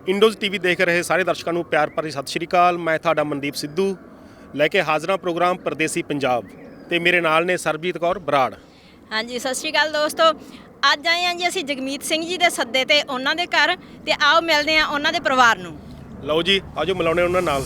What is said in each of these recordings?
ਇੰਡੋਜ਼ TV ਦੇਖ ਰਹੇ ਸਾਰੇ ਦਰਸ਼ਕਾਂ ਨੂੰ ਪਿਆਰ ਭਰੀ ਸਤਿ ਸ਼੍ਰੀ ਅਕਾਲ। ਮੈਂ ਤੁਹਾਡਾ ਮਨਦੀਪ ਸਿੱਧੂ ਲੈ ਕੇ ਹਾਜ਼ਰਾਂ ਪ੍ਰੋਗਰਾਮ ਪਰਦੇਸੀ ਪੰਜਾਬ ਤੇ ਮੇਰੇ ਨਾਲ ਨੇ ਸਰਬਜੀਤ ਕੌਰ ਬਰਾੜ। ਹਾਂਜੀ, ਸਤਿ ਸ਼੍ਰੀ ਅਕਾਲ ਦੋਸਤੋ। ਅੱਜ ਆਏ ਹਾਂ ਜੀ ਅਸੀਂ ਜਗਮੀਤ ਸਿੰਘ ਜੀ ਦੇ ਸੱਦੇ ਤੇ ਉਹਨਾਂ ਦੇ ਘਰ, ਤੇ ਆਓ ਮਿਲਦੇ ਹਾਂ ਉਹਨਾਂ ਦੇ ਪਰਿਵਾਰ ਨੂੰ। ਲਓ ਜੀ, ਆਜੋ ਮਿਲਾਉਣੇ ਉਹਨਾਂ ਨਾਲ।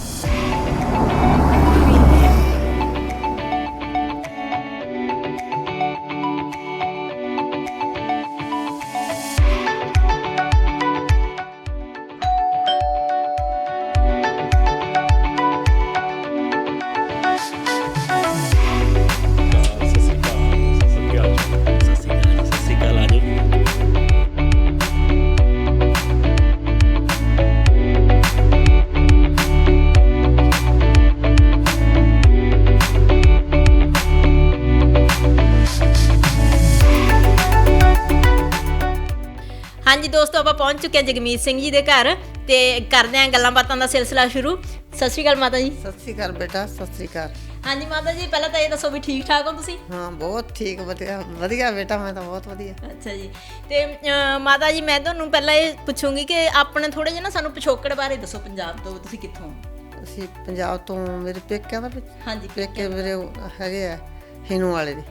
ਹਾਂਜੀ ਦੋਸਤੋ, ਆਪਾਂ ਪਹੁੰਚ ਚੁੱਕੇ ਹਾਂ ਜਗਮੀਤ ਸਿੰਘ ਜੀ ਦੇ ਘਰ ਤੇ ਕਰਦੇ ਹਾਂ ਗੱਲਾਂ ਬਾਤਾਂ ਦਾ ਸਿਲਸਿਲਾ ਸ਼ੁਰੂ। ਸਤਿ ਸ਼੍ਰੀ ਅਕਾਲ ਮਾਤਾ ਜੀ। ਸਤਿ ਸ਼੍ਰੀ ਅਕਾਲ ਬੇਟਾ, ਸਤਿ ਸ਼੍ਰੀ ਅਕਾਲ। ਹਾਂਜੀ ਮਾਤਾ ਜੀ, ਪਹਿਲਾਂ ਤਾਂ ਇਹ ਦੱਸੋ ਵੀ ਠੀਕ ਠਾਕ ਹੋ ਤੁਸੀਂ? ਹਾਂ, ਬਹੁਤ ਠੀਕ, ਵਧੀਆ ਵਧੀਆ ਬੇਟਾ, ਮੈਂ ਤਾਂ ਬਹੁਤ ਵਧੀਆ। ਅੱਛਾ ਜੀ। ਤੇ ਮਾਤਾ ਜੀ, ਮੈਂ ਤੁਹਾਨੂੰ ਪਹਿਲਾਂ ਇਹ ਪੁੱਛੂੰਗੀ ਕਿ ਆਪਣੇ ਥੋੜੇ ਜਿਹਾ ਨਾ ਸਾਨੂੰ ਪਿਛੋਕੜ ਬਾਰੇ ਦੱਸੋ। ਪੰਜਾਬ ਤੋਂ ਤੁਸੀਂ ਕਿੱਥੋਂ? ਅਸੀਂ ਪੰਜਾਬ ਤੋਂ, ਮੇਰੇ ਪੇਕਿਆਂ ਦਾ ਹਾਂਜੀ, ਪੇਕੇ ਮੇਰੇ ਹੈਗੇ ਆ ਹੀਨੂ ਵਾਲੇ ਦੇ।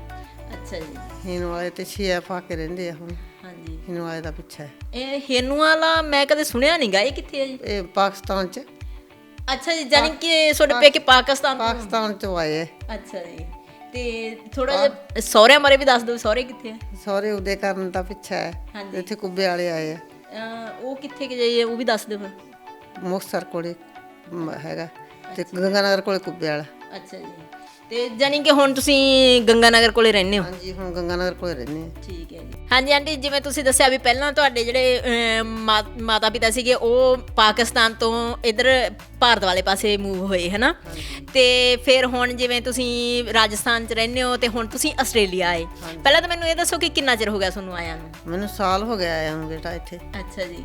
ਅੱਛਾ ਜੀ। ਹੀਨੂ ਵਾਲੇ ਤੇ ਛੇ ਪਾ ਕੇ ਰਹਿੰਦੇ ਆ ਹੁਣ। ਹਾਂਜੀ, ਹੀਨੂ ਵਾਲੇ ਦਾ ਪਿੱਛਾ ਹੈ। ਇਹ ਹੇਨੂ ਵਾਲਾ ਮੈਂ ਕਦੇ ਸੁਣਿਆ ਨਹੀਂਗਾ, ਇਹ ਕਿੱਥੇ ਹੈ ਜੀ? ਇਹ ਪਾਕਿਸਤਾਨ ਚ। ਅੱਛਾ ਜੀ, ਜਾਨੀ ਕਿ ਤੁਹਾਡੇ ਪੇਕੇ ਪਾਕਿਸਤਾਨ ਤੋਂ? ਪਾਕਿਸਤਾਨ ਚੋਂ ਆਏ ਆ। ਅੱਛਾ ਜੀ। ਤੇ ਥੋੜਾ ਜਿਹਾ ਸਹੁਰਿਆਂ ਬਾਰੇ ਵੀ ਦੱਸ ਦਿਓ, ਸਹੁਰੇ ਕਿੱਥੇ ਆ? ਸਹੁਰੇ ਉਦੇ ਕਰਨ ਦਾ ਪਿੱਛਾ ਹੈ। ਹਾਂਜੀ। ਇੱਥੇ ਕੁੱਬੇ ਵਾਲੇ ਆਏ ਆ। ਉਹ ਕਿੱਥੇ ਕਿ ਜਾਈਏ, ਉਹ ਵੀ ਦੱਸ ਦਿਓ ਫਿਰ। ਮੁਕਤਸਰ ਕੋਲੇ ਹੈਗਾ ਤੇ ਗੰਗਾਨਗਰ ਕੋਲੇ ਕੁੱਬੇ ਵਾਲਾ। ਅੱਛਾ ਜੀ। ਤੇ ਜਾਨੀ ਕਿ ਹੁਣ ਤੁਸੀਂ ਗੰਗਾਨਗਰ ਕੋਲੇ ਰਹਿੰਦੇ ਹੋ? ਹਾਂਜੀ, ਹੁਣ ਗੰਗਾਨਗਰ ਕੋਲੇ ਰਹਿੰਦੇ ਆ। ਠੀਕ ਹੈ ਜੀ। ਹਾਂਜੀ ਆਂਟੀ, ਜਿਵੇਂ ਤੁਸੀਂ ਦੱਸਿਆ ਵੀ ਪਹਿਲਾਂ ਤੁਹਾਡੇ ਜਿਹੜੇ ਮਾਤਾ ਪਿਤਾ ਸੀਗੇ ਉਹ ਪਾਕਿਸਤਾਨ ਤੋਂ ਇੱਧਰ ਭਾਰਤ ਵਾਲੇ ਪਾਸੇ ਮੂਵ ਹੋਏ ਹੈ ਨਾ, ਤੇ ਫਿਰ ਹੁਣ ਜਿਵੇਂ ਤੁਸੀਂ ਰਾਜਸਥਾਨ 'ਚ ਰਹਿੰਦੇ ਹੋ ਤੇ ਹੁਣ ਤੁਸੀਂ ਆਸਟ੍ਰੇਲੀਆ ਆਏ। ਪਹਿਲਾਂ ਤਾਂ ਮੈਨੂੰ ਇਹ ਦੱਸੋ ਕਿ ਕਿੰਨਾ ਚਿਰ ਹੋ ਗਿਆ ਤੁਹਾਨੂੰ ਆਇਆਂ ਨੂੰ? ਮੈਨੂੰ ਸਾਲ ਹੋ ਗਿਆ ਆਇਆ ਨੂੰ ਬੇਟਾ ਇੱਥੇ। ਅੱਛਾ ਜੀ।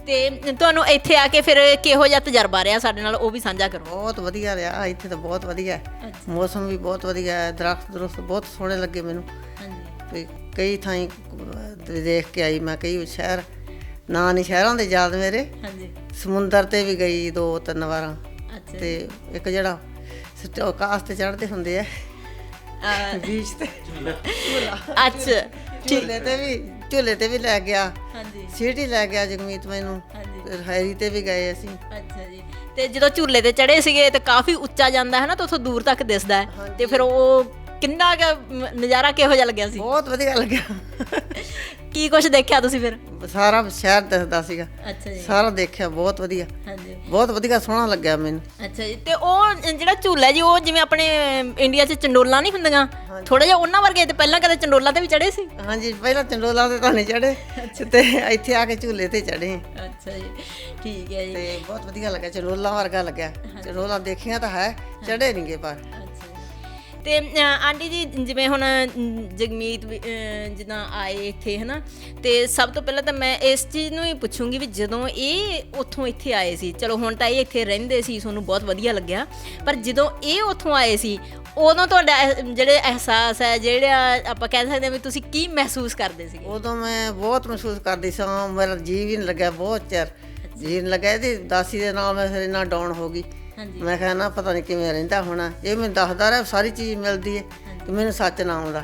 ਤੇ ਤੁਹਾਨੂੰ ਇੱਥੇ ਆ ਕੇ ਫਿਰ ਕਿਹੋ ਜਿਹਾ ਤਜਰਬਾ ਰਿਹਾ ਸਾਡੇ ਨਾਲ, ਉਹ ਵੀ ਸਾਂਝਾ ਕਰੋ। ਬਹੁਤ ਵਧੀਆ ਰਿਹਾ ਇੱਥੇ ਤਾਂ, ਬਹੁਤ ਵਧੀਆ ਹੈ। ਮੌਸਮ ਵੀ ਬਹੁਤ ਵਧੀਆ ਹੈ, ਦਰਖਤ ਬਹੁਤ ਸੋਹਣੇ ਲੱਗੇ ਮੈਨੂੰ। ਹਾਂਜੀ। ਕਈ ਥਾਈਂ ਦੇਖ ਕੇ ਆਈ ਮੈਂ, ਕਈ ਸ਼ਹਿਰ, ਨਾਂ ਨਹੀਂ ਸ਼ਹਿਰਾਂ ਦੇ ਯਾਦ ਮੇਰੇ। ਹਾਂਜੀ। ਸਮੁੰਦਰ ਤੇ ਵੀ ਗਈ 2-3 ਵਾਰਾਂ। ਅੱਛਾ। ਤੇ ਇੱਕ ਜਿਹੜਾ ਆਕਾਸ਼ ਤੇ ਚੜ੍ਹਦੇ ਹੁੰਦੇ ਆ ਬੀਚ ਤੇ, ਅੱਛਾ। ਝੂਲੇ ਤੇ ਵੀ ਲੈ ਗਿਆ। ਹਾਂਜੀ। ਸਿਟੀ ਲੈ ਗਿਆ ਜਗਮੀਤ ਮੈਨੂੰ। ਹਾਂਜੀ। ਹੈਰੀ ਤੇ ਵੀ ਗਏ ਅਸੀਂ। ਅੱਛਾ ਜੀ। ਤੇ ਜਦੋਂ ਝੂਲੇ ਤੇ ਚੜੇ ਸੀਗੇ ਤੇ ਕਾਫੀ ਉੱਚਾ ਜਾਂਦਾ ਹੈ ਨਾ, ਤਾਂ ਉੱਥੋਂ ਦੂਰ ਤੱਕ ਦਿਸਦਾ ਹੈ, ਤੇ ਫਿਰ ਉਹ ਕਿੰਨਾ ਨਜ਼ਾਰਾ ਕਿਹੋ ਜਿਹਾ ਲੱਗਿਆ ਸੀ? ਬਹੁਤ ਵਧੀਆ ਲੱਗਿਆ। ਕੀ ਕੁਝ ਦੇਖਿਆ ਤੁਸੀਂ ਫਿਰ? ਸਾਰਾ ਸ਼ਹਿਰ ਦਿਸਦਾ ਸੀਗਾ। ਅੱਛਾ ਜੀ। ਸਾਰਾ ਦੇਖਿਆ, ਬਹੁਤ ਵਧੀਆ। ਹਾਂਜੀ। ਬਹੁਤ ਵਧੀਆ, ਸੋਹਣਾ ਲੱਗਿਆ ਮੈਨੂੰ। ਅੱਛਾ ਜੀ। ਤੇ ਉਹ ਜਿਹੜਾ ਝੂਲਾ ਜੀ, ਉਹ ਜਿਵੇਂ ਆਪਣੇ ਇੰਡੀਆ 'ਚ ਚੰਡੋਲਾਂ ਨਹੀਂ ਹੁੰਦੀਆਂ, ਥੋੜਾ ਜਿਹਾ ਉਹਨਾਂ ਵਰਗੇ? ਤੇ ਪਹਿਲਾਂ ਕਦੇ ਚੰਡੋਲਾਂ ਤੇ ਵੀ ਚੜੇ ਸੀ? ਹਾਂਜੀ, ਪਹਿਲਾਂ ਚੰਡੋਲਾਂ ਤੇ ਤਾਂ ਨਹੀਂ ਚੜੇ, ਤੇ ਇੱਥੇ ਆ ਕੇ ਝੂਲੇ ਤੇ ਚੜੇ। ਅੱਛਾ ਜੀ, ਠੀਕ ਹੈ ਜੀ। ਤੇ ਬਹੁਤ ਵਧੀਆ ਲੱਗਿਆ, ਚੰਡੋਲਾਂ ਵਰਗਾ ਲੱਗਿਆ। ਚੰਡੋਲਾਂ ਦੇਖੀਆਂ ਤਾਂ ਹੈ, ਚੜੇ ਨਹੀਂ ਗਏ ਪਰ। ਤੇ ਆਂਟੀ ਜੀ, ਜਿਵੇਂ ਹੁਣ ਜਗਮੀਤ ਜਿੱਦਾਂ ਆਏ ਇੱਥੇ ਹੈ ਨਾ, ਤੇ ਸਭ ਤੋਂ ਪਹਿਲਾਂ ਤਾਂ ਮੈਂ ਇਸ ਚੀਜ਼ ਨੂੰ ਹੀ ਪੁੱਛੂੰਗੀ ਵੀ ਜਦੋਂ ਇਹ ਉੱਥੋਂ ਇੱਥੇ ਆਏ ਸੀ, ਚਲੋ ਹੁਣ ਤਾਂ ਇਹ ਇੱਥੇ ਰਹਿੰਦੇ ਸੀ, ਤੁਹਾਨੂੰ ਬਹੁਤ ਵਧੀਆ ਲੱਗਿਆ, ਪਰ ਜਦੋਂ ਇਹ ਉੱਥੋਂ ਆਏ ਸੀ ਉਦੋਂ ਤੁਹਾਡਾ ਜਿਹੜੇ ਅਹਿਸਾਸ ਹੈ, ਜਿਹੜਾ ਆਪਾਂ ਕਹਿ ਸਕਦੇ ਹਾਂ ਵੀ ਤੁਸੀਂ ਕੀ ਮਹਿਸੂਸ ਕਰਦੇ ਸੀਗੇ? ਉਦੋਂ ਮੈਂ ਬਹੁਤ ਮਹਿਸੂਸ ਕਰਦੀ ਸਾਂ, ਮੇਰਾ ਜੀਅ ਵੀ ਨਹੀਂ ਲੱਗਿਆ, ਬਹੁਤ ਚਿਰ ਜੀਅ ਨਹੀਂ ਲੱਗਿਆ। ਇਹਦੀ ਦਾਸੀ ਦੇ ਨਾਲ ਮੈਂ ਫਿਰ ਇੰਨਾ ਡਾਊਨ ਹੋ ਗਈ। ਮੈਂ ਕਿਹਾ ਨਾ, ਪਤਾ ਨਹੀਂ ਕਿਵੇਂ ਰਹਿੰਦਾ ਹੋਣਾ। ਇਹ ਮੈਨੂੰ ਦੱਸਦਾ ਰਿਹਾ ਸਾਰੀ ਚੀਜ਼ ਮਿਲਦੀ ਹੈ, ਤੇ ਮੈਨੂੰ ਸੱਚ ਨਾ ਆਉਂਦਾ।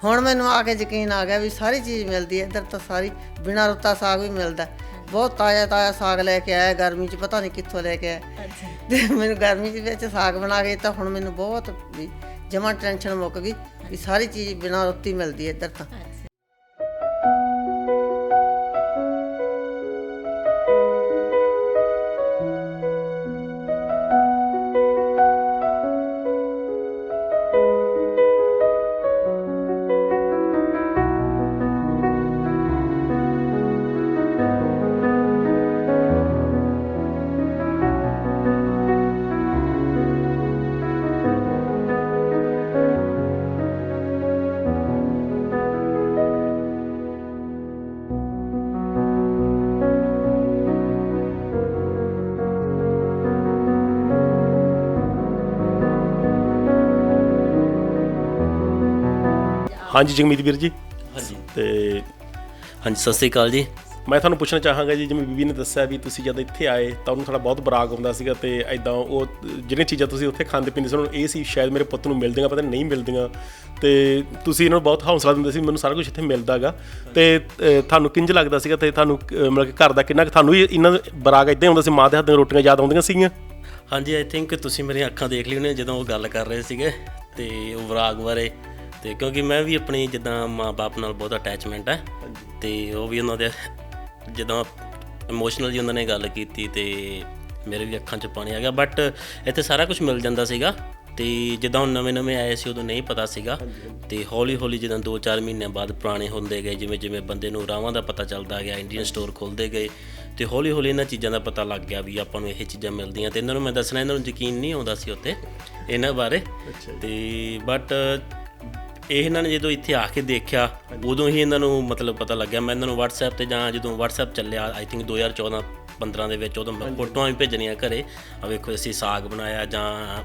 ਹੁਣ ਮੈਨੂੰ ਆ ਕੇ ਯਕੀਨ ਆ ਗਿਆ ਵੀ ਸਾਰੀ ਚੀਜ਼ ਮਿਲਦੀ ਹੈ ਇੱਧਰ ਤਾਂ, ਸਾਰੀ ਬਿਨਾਂ ਰੁੱਤਾ ਸਾਗ ਵੀ ਮਿਲਦਾ। ਬਹੁਤ ਤਾਜ਼ਾ ਸਾਗ ਲੈ ਕੇ ਆਇਆ ਗਰਮੀ 'ਚ, ਪਤਾ ਨਹੀਂ ਕਿੱਥੋਂ ਲੈ ਕੇ ਆਇਆ। ਤੇ ਮੈਨੂੰ ਗਰਮੀ ਦੇ ਵਿੱਚ ਸਾਗ ਬਣਾ ਕੇ ਤਾਂ ਹੁਣ ਮੈਨੂੰ ਬਹੁਤ ਵੀ ਜਮਾਂ ਟੈਨਸ਼ਨ ਮੁੱਕ ਗਈ ਵੀ ਸਾਰੀ ਚੀਜ਼ ਬਿਨਾਂ ਰੁੱਤੀ ਮਿਲਦੀ ਹੈ ਇੱਧਰ ਤਾਂ। ਹਾਂਜੀ ਜਗਮੀਤ ਵੀਰ ਜੀ। ਹਾਂਜੀ ਤੇ ਹਾਂਜੀ, ਸਤਿ ਸ਼੍ਰੀ ਅਕਾਲ ਜੀ। ਮੈਂ ਤੁਹਾਨੂੰ ਪੁੱਛਣਾ ਚਾਹਾਂਗਾ ਜੀ, ਜਿਵੇਂ ਬੀਬੀ ਨੇ ਦੱਸਿਆ ਵੀ ਤੁਸੀਂ ਜਦ ਇੱਥੇ ਆਏ ਤਾਂ ਉਹਨੂੰ ਥੋੜਾ ਬਹੁਤ ਬਰਾਗ ਆਉਂਦਾ ਸੀਗਾ ਤੇ ਐਦਾਂ ਉਹ ਜਿਹੜੀਆਂ ਚੀਜ਼ਾਂ ਤੁਸੀਂ ਉੱਥੇ ਖਾਂਦੇ ਪੀਂਦੇ ਸੀ ਉਹਨੂੰ ਇਹ ਸੀ ਸ਼ਾਇਦ ਮੇਰੇ ਪੁੱਤ ਨੂੰ ਮਿਲਦੀਆਂ, ਪਤਾ ਨਹੀਂ ਮਿਲਦੀਆਂ, ਤੇ ਤੁਸੀਂ ਇਹਨਾਂ ਨੂੰ ਬਹੁਤ ਹੌਸਲਾ ਦਿੰਦੇ ਸੀ ਮੈਨੂੰ ਸਾਰਾ ਕੁਝ ਇੱਥੇ ਮਿਲਦਾ ਗਾ। ਤੇ ਤੁਹਾਨੂੰ ਕਿੰਝ ਲੱਗਦਾ ਸੀਗਾ ਤੇ ਤੁਹਾਨੂੰ ਮਤਲਬ ਕਿ ਘਰ ਦਾ ਕਿੰਨਾ ਤੁਹਾਨੂੰ ਵੀ ਇਹਨਾਂ ਬਰਾਗ ਇੱਦਾਂ ਆਉਂਦਾ ਸੀ, ਮਾਂ ਦੇ ਹੱਥ ਦੀਆਂ ਰੋਟੀਆਂ ਯਾਦ ਆਉਂਦੀਆਂ ਸੀਗੀਆਂ? ਹਾਂਜੀ, ਆਈ ਥਿੰਕ ਤੁਸੀਂ ਮੇਰੀਆਂ ਅੱਖਾਂ ਦੇਖ ਲਈ ਉਹਨੇ ਜਦੋਂ ਉਹ ਗੱਲ ਕਰ ਰਹੇ ਸੀਗੇ ਤੇ ਉਹ ਬਰਾਗ ਬਾਰੇ, ਤੇ ਕਿਉਂਕਿ ਮੈਂ ਵੀ ਆਪਣੀ ਜਿੱਦਾਂ ਮਾਂ-ਬਾਪ ਨਾਲ ਬਹੁਤ ਅਟੈਚਮੈਂਟ ਹੈ ਤੇ ਉਹ ਵੀ ਉਹਨਾਂ ਦੇ ਜਦੋਂ ਇਮੋਸ਼ਨਲੀ ਉਹਨਾਂ ਨੇ ਗੱਲ ਕੀਤੀ ਤੇ ਮੇਰੇ ਵੀ ਅੱਖਾਂ 'ਚ ਪਾਣੀ ਆ ਗਿਆ। ਬਟ ਇੱਥੇ ਸਾਰਾ ਕੁਝ ਮਿਲ ਜਾਂਦਾ ਸੀਗਾ ਤੇ ਜਿੱਦਾਂ ਹੁਣ ਨਵੇਂ ਆਏ ਸੀ ਉਦੋਂ ਨਹੀਂ ਪਤਾ ਸੀਗਾ ਤੇ ਹੌਲੀ ਜਿੱਦਾਂ 2-4 ਮਹੀਨਿਆਂ ਬਾਅਦ ਪੁਰਾਣੇ ਹੁੰਦੇ ਗਏ, ਜਿਵੇਂ ਬੰਦੇ ਨੂੰ ਰਾਹਾਂ ਦਾ ਪਤਾ ਚੱਲਦਾ ਗਿਆ, ਇੰਡੀਅਨ ਸਟੋਰ ਖੁੱਲ੍ਹਦੇ ਗਏ ਤੇ ਹੌਲੀ ਇਹਨਾਂ ਚੀਜ਼ਾਂ ਦਾ ਪਤਾ ਲੱਗ ਗਿਆ ਵੀ ਆਪਾਂ ਨੂੰ ਇਹ ਚੀਜ਼ਾਂ ਮਿਲਦੀਆਂ। ਤੇ ਇਹਨਾਂ ਨੂੰ ਮੈਂ ਦੱਸਣਾ, ਇਹਨਾਂ ਨੂੰ ਯਕੀਨ ਨਹੀਂ ਆਉਂਦਾ ਸੀ ਉੱਥੇ ਇਹਨਾਂ ਬਾਰੇ ਤੇ ਬਟ ਇਹਨਾਂ ਨੇ ਜਦੋਂ ਇੱਥੇ ਆ ਕੇ ਦੇਖਿਆ ਉਦੋਂ ਹੀ ਇਹਨਾਂ ਨੂੰ ਮਤਲਬ ਪਤਾ ਲੱਗਿਆ। ਮੈਂ ਇਹਨਾਂ ਨੂੰ WhatsApp 'ਤੇ ਜਾਂ ਜਦੋਂ WhatsApp ਚੱਲਿਆ ਆਈ ਥਿੰਕ 2014-15 ਦੇ ਵਿੱਚ, ਉਦੋਂ ਮੈਂ ਫੋਟੋਆਂ ਵੀ ਭੇਜਣੀਆਂ ਘਰੇ, ਆ ਵੇਖੋ ਅਸੀਂ ਸਾਗ ਬਣਾਇਆ ਜਾਂ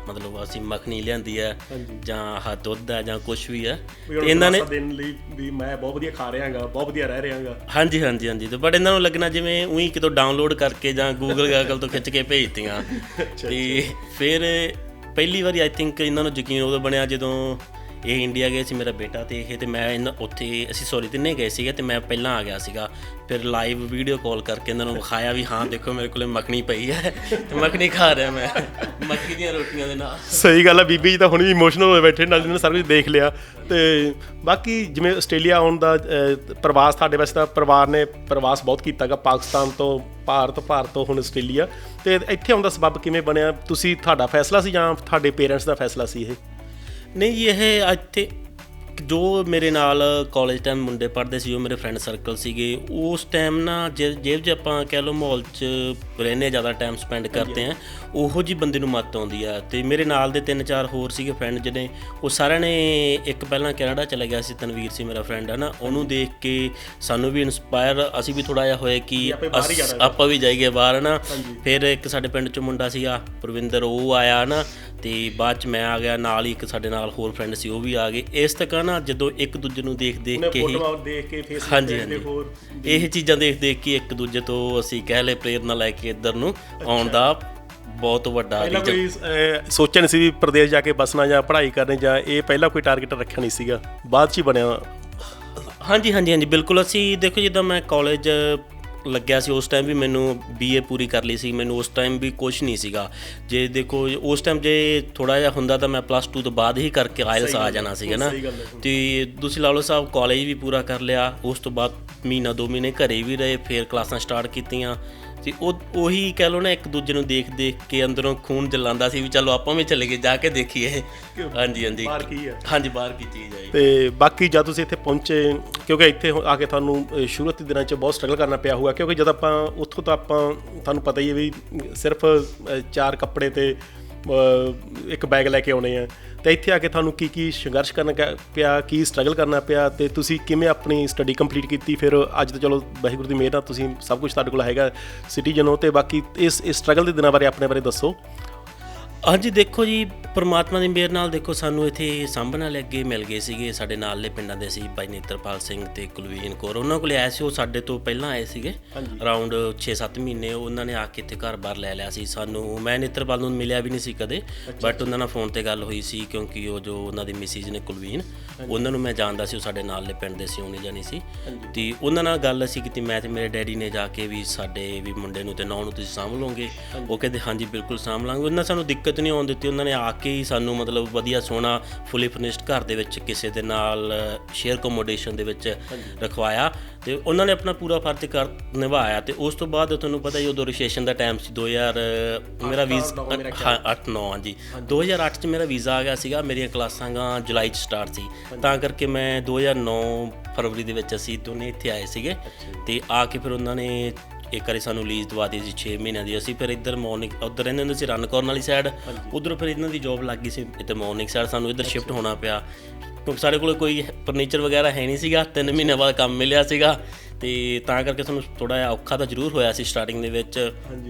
ਮਤਲਬ ਅਸੀਂ ਮੱਖਣੀ ਲਿਆਂਦੀ ਹੈ ਜਾਂ ਆਹ ਦੁੱਧ ਹੈ ਜਾਂ ਕੁਛ ਵੀ ਹੈ। ਤੇ ਇਹਨਾਂ ਨੇ ਦਿਨ ਲਈ ਵੀ ਮੈਂ ਬਹੁਤ ਵਧੀਆ ਖਾ ਰਿਹਾ ਹੈਗਾ, ਬਹੁਤ ਵਧੀਆ ਰਹਿ ਰਿਹਾ ਹੈਗਾ। ਹਾਂਜੀ ਤੇ ਬਟ ਇਹਨਾਂ ਨੂੰ ਲੱਗਣਾ ਜਿਵੇਂ ਉਹੀ ਕਿਤੋਂ ਡਾਊਨਲੋਡ ਕਰਕੇ ਜਾਂ ਗੂਗਲ ਤੋਂ ਖਿੱਚ ਕੇ ਭੇਜਤੀਆਂ। ਤੇ ਫਿਰ ਪਹਿਲੀ ਵਾਰੀ ਆਈ ਥਿੰਕ ਇਹਨਾਂ ਨੂੰ ਯਕੀਨ ਉਦੋਂ ਬਣਿਆ ਜਦੋਂ ਇਹ ਇੰਡੀਆ ਗਏ ਸੀ, ਮੇਰਾ ਬੇਟਾ ਤੇ ਮੈਂ ਉੱਥੇ ਅਸੀਂ ਤਿੰਨੇ ਗਏ ਸੀਗੇ ਤੇ ਮੈਂ ਪਹਿਲਾਂ ਆ ਗਿਆ ਸੀਗਾ। ਫਿਰ ਲਾਈਵ ਵੀਡੀਓ ਕਾਲ ਕਰਕੇ ਇਹਨਾਂ ਨੂੰ ਵਿਖਾਇਆ ਵੀ ਹਾਂ ਦੇਖੋ ਮੇਰੇ ਕੋਲ ਮੱਖਣੀ ਪਈ ਹੈ ਤੇ ਮੱਖਣੀ ਖਾ ਰਿਹਾ ਮੈਂ ਮੱਕੀ ਦੀਆਂ ਰੋਟੀਆਂ ਦੇ ਨਾਲ। ਸਹੀ ਗੱਲ ਆ, ਬੀਬੀ ਜੀ ਤਾਂ ਹੁਣ ਵੀ ਇਮੋਸ਼ਨਲ ਹੋਏ ਬੈਠੇ, ਨਾਲ ਇਹਨਾਂ ਨੇ ਸਾਰਾ ਕੁਝ ਦੇਖ ਲਿਆ। ਤੇ ਬਾਕੀ ਜਿਵੇਂ ਆਸਟ੍ਰੇਲੀਆ ਆਉਣ ਦਾ ਪ੍ਰਵਾਸ, ਤੁਹਾਡੇ ਵੈਸੇ ਤਾਂ ਪਰਿਵਾਰ ਨੇ ਪ੍ਰਵਾਸ ਬਹੁਤ ਕੀਤਾ ਗਾ, ਪਾਕਿਸਤਾਨ ਤੋਂ ਭਾਰਤ ਤੋਂ ਹੁਣ ਆਸਟ੍ਰੇਲੀਆ, ਤੇ ਇੱਥੇ ਆਉਣ ਦਾ ਸਬੱਬ ਕਿਵੇਂ ਬਣਿਆ? ਤੁਹਾਡਾ ਫੈਸਲਾ ਸੀ ਜਾਂ ਤੁਹਾਡੇ ਪੇਰੈਂਟਸ ਦਾ ਫੈਸਲਾ ਸੀ ਇਹ? ਨਹੀਂ ਜੀ, ਇਹ ਇੱਥੇ ਜੋ ਮੇਰੇ ਨਾਲ ਕਾਲਜ ਟਾਈਮ ਮੁੰਡੇ ਪੜ੍ਹਦੇ ਸੀ, ਉਹ ਮੇਰੇ ਫਰੈਂਡ ਸਰਕਲ ਸੀਗੇ, ਉਸ ਟਾਈਮ ਨਾ ਜੇ ਆਪਾਂ ਕਹਿ ਲਓ ਮਾਹੌਲ 'ਚ ਰਹਿੰਦੇ ਜ਼ਿਆਦਾ ਟਾਈਮ ਸਪੈਂਡ ਕਰਦੇ ਹਾਂ, ਉਹੋ ਜਿਹੀ ਬੰਦੇ ਨੂੰ ਮੱਤ ਆਉਂਦੀ ਆ। ਤੇ ਮੇਰੇ ਨਾਲ ਦੇ 3-4 ਹੋਰ ਸੀਗੇ ਫਰੈਂਡ ਜਿਹੜੇ, ਉਹ ਸਾਰਿਆਂ ਨੇ ਇੱਕ ਪਹਿਲਾਂ ਕੈਨੇਡਾ ਚਲਾ ਗਿਆ ਸੀ, ਤਨਵੀਰ ਸੀ ਮੇਰਾ ਫਰੈਂਡ ਹੈ ਨਾ, ਉਹਨੂੰ ਦੇਖ ਕੇ ਸਾਨੂੰ ਵੀ ਇਨਸਪਾਇਰ ਅਸੀਂ ਵੀ ਥੋੜ੍ਹਾ ਜਿਹਾ ਹੋਏ ਕਿ ਆਪਾਂ ਵੀ ਜਾਈਏ ਬਾਹਰ ਹੈ ਨਾ। ਫਿਰ ਇੱਕ ਸਾਡੇ ਪਿੰਡ 'ਚ ਮੁੰਡਾ ਸੀਗਾ ਪ੍ਰਵਿੰਦਰ, ਉਹ ਆਇਆ ਨਾ, ਤੇ ਬਾਅਦ 'ਚ ਮੈਂ ਆ ਗਿਆ, ਨਾਲ ਹੀ ਇੱਕ ਸਾਡੇ ਨਾਲ ਹੋਰ ਫਰੈਂਡ ਸੀ ਉਹ ਵੀ ਆ ਗਏ। ਇਸ ਤੱਕ ਨਾ ਜਦੋਂ ਇੱਕ ਦੂਜੇ ਨੂੰ ਦੇਖ ਕੇ ਹੀ ਹਾਂਜੀ ਇਹ ਚੀਜ਼ਾਂ ਦੇਖ ਕੇ ਇੱਕ ਦੂਜੇ ਤੋਂ ਅਸੀਂ ਕਹਿ ਲਏ ਪ੍ਰੇਰਨਾ ਲੈ ਕੇ ਇੱਧਰ ਨੂੰ ਆਉਣ ਦਾ ਬਹੁਤ ਵੱਡਾ ਸੋਚਿਆ ਨਹੀਂ ਸੀ ਵੀ ਪ੍ਰਦੇਸ਼ ਜਾ ਕੇ ਬਸਣਾ ਜਾਂ ਪੜ੍ਹਾਈ ਕਰਨੀ, ਜਾਂ ਇਹ ਪਹਿਲਾਂ ਕੋਈ ਟਾਰਗੇਟ ਰੱਖਿਆ ਨਹੀਂ ਸੀਗਾ, ਬਾਅਦ 'ਚ ਹੀ ਬਣਿਆ? ਹਾਂਜੀ ਬਿਲਕੁਲ। ਅਸੀਂ ਦੇਖੋ ਜਿੱਦਾਂ ਮੈਂ ਕਾਲਜ ਲੱਗਿਆ ਸੀ ਉਸ ਟਾਈਮ ਵੀ ਮੈਨੂੰ BA ਪੂਰੀ ਕਰ ਲਈ ਸੀ, ਮੈਨੂੰ ਉਸ ਟਾਈਮ ਵੀ ਕੁਛ ਨਹੀਂ ਸੀਗਾ। ਜੇ ਦੇਖੋ ਉਸ ਟਾਈਮ ਜੇ ਥੋੜ੍ਹਾ ਜਿਹਾ ਹੁੰਦਾ ਤਾਂ ਮੈਂ +2 ਤੋਂ ਬਾਅਦ ਹੀ ਕਰਕੇ IELTS ਆ ਜਾਣਾ ਸੀਗਾ ਨਾ। ਤੇ ਤੁਸੀਂ ਲਾ ਲਓ ਸਾਹਿਬ ਕਾਲਜ ਵੀ ਪੂਰਾ ਕਰ ਲਿਆ, ਉਸ ਤੋਂ ਬਾਅਦ ਮਹੀਨਾ 2 ਮਹੀਨੇ ਘਰੇ ਵੀ ਰਹੇ, ਫਿਰ ਕਲਾਸਾਂ ਸਟਾਰਟ ਕੀਤੀਆਂ। ਤੇ ਉਹੀ ਕਹਿ ਲਓ ਨਾ, ਇੱਕ ਦੂਜੇ ਨੂੰ ਦੇਖ ਕੇ ਅੰਦਰੋਂ ਖੂਨ ਜਲਾਉਂਦਾ ਸੀ ਵੀ ਚਲੋ ਆਪਾਂ ਵੀ ਚਲੇ ਗਏ ਜਾ ਕੇ ਦੇਖੀਏ। ਹਾਂਜੀ ਬਾਹਰ ਕੀ ਚੀਜ਼ ਹੈ। ਤੇ ਬਾਕੀ ਜਦ ਤੁਸੀਂ ਇੱਥੇ ਪਹੁੰਚੇ, ਕਿਉਂਕਿ ਇੱਥੇ ਆ ਕੇ ਤੁਹਾਨੂੰ ਸ਼ੁਰੂਆਤੀ ਦਿਨਾਂ 'ਚ ਬਹੁਤ ਸਟਰਗਲ ਕਰਨਾ ਪਿਆ ਹੋਊਗਾ, ਕਿਉਂਕਿ ਜਦ ਆਪਾਂ ਉੱਥੋਂ ਤਾਂ ਤੁਹਾਨੂੰ ਪਤਾ ਹੀ ਹੈ ਵੀ ਸਿਰਫ 4 ਕੱਪੜੇ ਤੇ ਇੱਕ ਬੈਗ ਲੈ ਕੇ ਆਉਣੇ ਆ, ਤੇ ਇੱਥੇ ਆ ਕੇ ਤੁਹਾਨੂੰ ਕੀ ਸੰਘਰਸ਼ ਕਰਨਾ ਪਿਆ, ਕੀ ਸਟਰਗਲ ਕਰਨਾ ਪਿਆ, ਤੇ ਤੁਸੀਂ ਕਿਵੇਂ ਆਪਣੀ ਸਟੱਡੀ ਕੰਪਲੀਟ ਕੀਤੀ? ਫਿਰ ਅੱਜ ਤਾਂ ਚਲੋ ਵਾਹਿਗੁਰੂ ਦੀ ਮਿਹਰ ਨਾਲ ਤੁਸੀਂ ਸਭ ਕੁਝ ਤੁਹਾਡੇ ਕੋਲ ਹੈਗਾ, ਸਿਟੀਜ਼ਨ ਹੋ, ਤੇ ਬਾਕੀ ਇਸ ਸਟਰਗਲ ਦੇ ਦਿਨਾਂ ਬਾਰੇ ਆਪਣੇ ਬਾਰੇ ਦੱਸੋ। ਹਾਂਜੀ ਦੇਖੋ ਜੀ, ਪਰਮਾਤਮਾ ਦੀ ਮਿਹਰ ਨਾਲ ਦੇਖੋ ਸਾਨੂੰ ਇੱਥੇ ਸਾਂਭਣ ਵਾਲੇ ਅੱਗੇ ਮਿਲ ਗਏ ਸੀਗੇ, ਸਾਡੇ ਨਾਲਲੇ ਪਿੰਡਾਂ ਦੇ ਸੀ ਭਾਈ ਨੇਤਰਪਾਲ ਸਿੰਘ ਤੇ ਕੁਲਵੀਨ ਕੌਰ, ਉਹਨਾਂ ਕੋਲ ਆਏ ਸੀ, ਉਹ ਸਾਡੇ ਤੋਂ ਪਹਿਲਾਂ ਆਏ ਸੀਗੇ ਅਰਾਊਂਡ 6-7 ਮਹੀਨੇ। ਉਹਨਾਂ ਨੇ ਆ ਕੇ ਇੱਥੇ ਘਰ-ਬਾਰ ਲੈ ਲਿਆ ਸੀ ਸਾਨੂੰ। ਮੈਂ ਨੇਤਰਪਾਲ ਨੂੰ ਮਿਲਿਆ ਵੀ ਨਹੀਂ ਸੀ ਕਦੇ, ਬਟ ਉਹਨਾਂ ਨਾਲ ਫੋਨ 'ਤੇ ਗੱਲ ਹੋਈ ਸੀ, ਕਿਉਂਕਿ ਉਹ ਜੋ ਉਹਨਾਂ ਦੀ ਮਿਸਿਜ ਨੇ ਕੁਲਵੀਨ, ਉਹਨਾਂ ਨੂੰ ਮੈਂ ਜਾਣਦਾ ਸੀ, ਉਹ ਸਾਡੇ ਨਾਲਲੇ ਪਿੰਡ ਦੇ ਸੀ, ਆਉਣੀ ਜਾਣੀ ਸੀ। ਤੇ ਉਹਨਾਂ ਨਾਲ ਗੱਲ ਅਸੀਂ ਕੀਤੀ, ਮੈਂ ਤੇ ਮੇਰੇ ਡੈਡੀ ਨੇ ਜਾ ਕੇ ਵੀ ਸਾਡੇ ਵੀ ਮੁੰਡੇ ਨੂੰ ਤੇ ਨੌਂ ਨੂੰ ਤੁਸੀਂ ਸਾਂਭ ਲਓਗੇ? ਉਹ ਕਹਿੰਦੇ ਹਾਂਜੀ ਬਿਲਕੁਲ ਸਾਂਭ ਲਾਂਗੇ। ਉਹਨਾਂ ਸਾਨੂੰ ਦਿੱਕਤ ਨਹੀਂ ਆਉਣ ਦਿੱਤੀ, ਉਹਨਾਂ ਨੇ ਆ ਕੇ ਹੀ ਸਾਨੂੰ ਮਤਲਬ ਵਧੀਆ ਸੋਹਣਾ ਫੁੱਲੀ ਫਰਨਿਸ਼ਡ ਘਰ ਦੇ ਵਿੱਚ ਕਿਸੇ ਦੇ ਨਾਲ ਸ਼ੇਅਰ ਅਕੋਮੋਡੇਸ਼ਨ ਦੇ ਵਿੱਚ ਰਖਵਾਇਆ, ਤੇ ਉਹਨਾਂ ਨੇ ਆਪਣਾ ਪੂਰਾ ਫਰਜ਼ ਨਿਭਾਇਆ। ਤੇ ਉਸ ਤੋਂ ਬਾਅਦ ਤੁਹਾਨੂੰ ਪਤਾ ਹੀ ਉਦੋਂ ਰਜਿਸਟ੍ਰੇਸ਼ਨ ਦਾ ਟਾਈਮ ਸੀ, 2000 ਮੇਰਾ ਵੀਜ਼ਾ 8-9 ਹਾਂਜੀ 2008 'ਚ ਮੇਰਾ ਵੀਜ਼ਾ ਆ ਗਿਆ ਸੀਗਾ। ਮੇਰੀਆਂ ਕਲਾਸਾਂ ਜੁਲਾਈ 'ਚ ਸਟਾਰਟ ਸੀ, ਤਾਂ ਕਰਕੇ ਮੈਂ 2009 ਫਰਵਰੀ ਦੇ ਵਿੱਚ ਅਸੀਂ ਦੋਨੇ ਇੱਥੇ ਆਏ ਸੀਗੇ। ਤੇ ਆ ਕੇ ਫਿਰ ਉਹਨਾਂ ਨੇ ਇੱਕ ਵਾਰੀ ਸਾਨੂੰ ਲੀਜ਼ ਦਵਾ ਦਿੱਤੀ ਸੀ 6 ਮਹੀਨਿਆਂ ਦੀ। ਅਸੀਂ ਫਿਰ ਇੱਧਰ ਉੱਧਰ ਰਹਿੰਦੇ ਹੁੰਦੇ ਸੀ ਰਨਕੌਰਨ ਵਾਲੀ ਸਾਈਡ, ਉੱਧਰੋਂ ਫਿਰ ਇਹਨਾਂ ਦੀ ਜੋਬ ਲੱਗ ਗਈ ਸੀ ਇੱਧਰ ਮੋਰਨਿੰਗ ਸਾਈਡ, ਸਾਨੂੰ ਇੱਧਰ ਸ਼ਿਫਟ ਹੋਣਾ ਪਿਆ ਕਿਉਂਕਿ ਸਾਡੇ ਕੋਲ ਕੋਈ ਫਰਨੀਚਰ ਵਗੈਰਾ ਹੈ ਨਹੀਂ ਸੀਗਾ। 3 ਮਹੀਨਿਆਂ ਬਾਅਦ ਕੰਮ ਮਿਲਿਆ ਸੀਗਾ ਤੇ ਤਾਂ ਕਰਕੇ ਸਾਨੂੰ ਥੋੜਾ ਜਿਹਾ ਔਖਾ ਤਾਂ ਜ਼ਰੂਰ ਹੋਇਆ ਸੀ ਸਟਾਰਟਿੰਗ ਦੇ ਵਿੱਚ।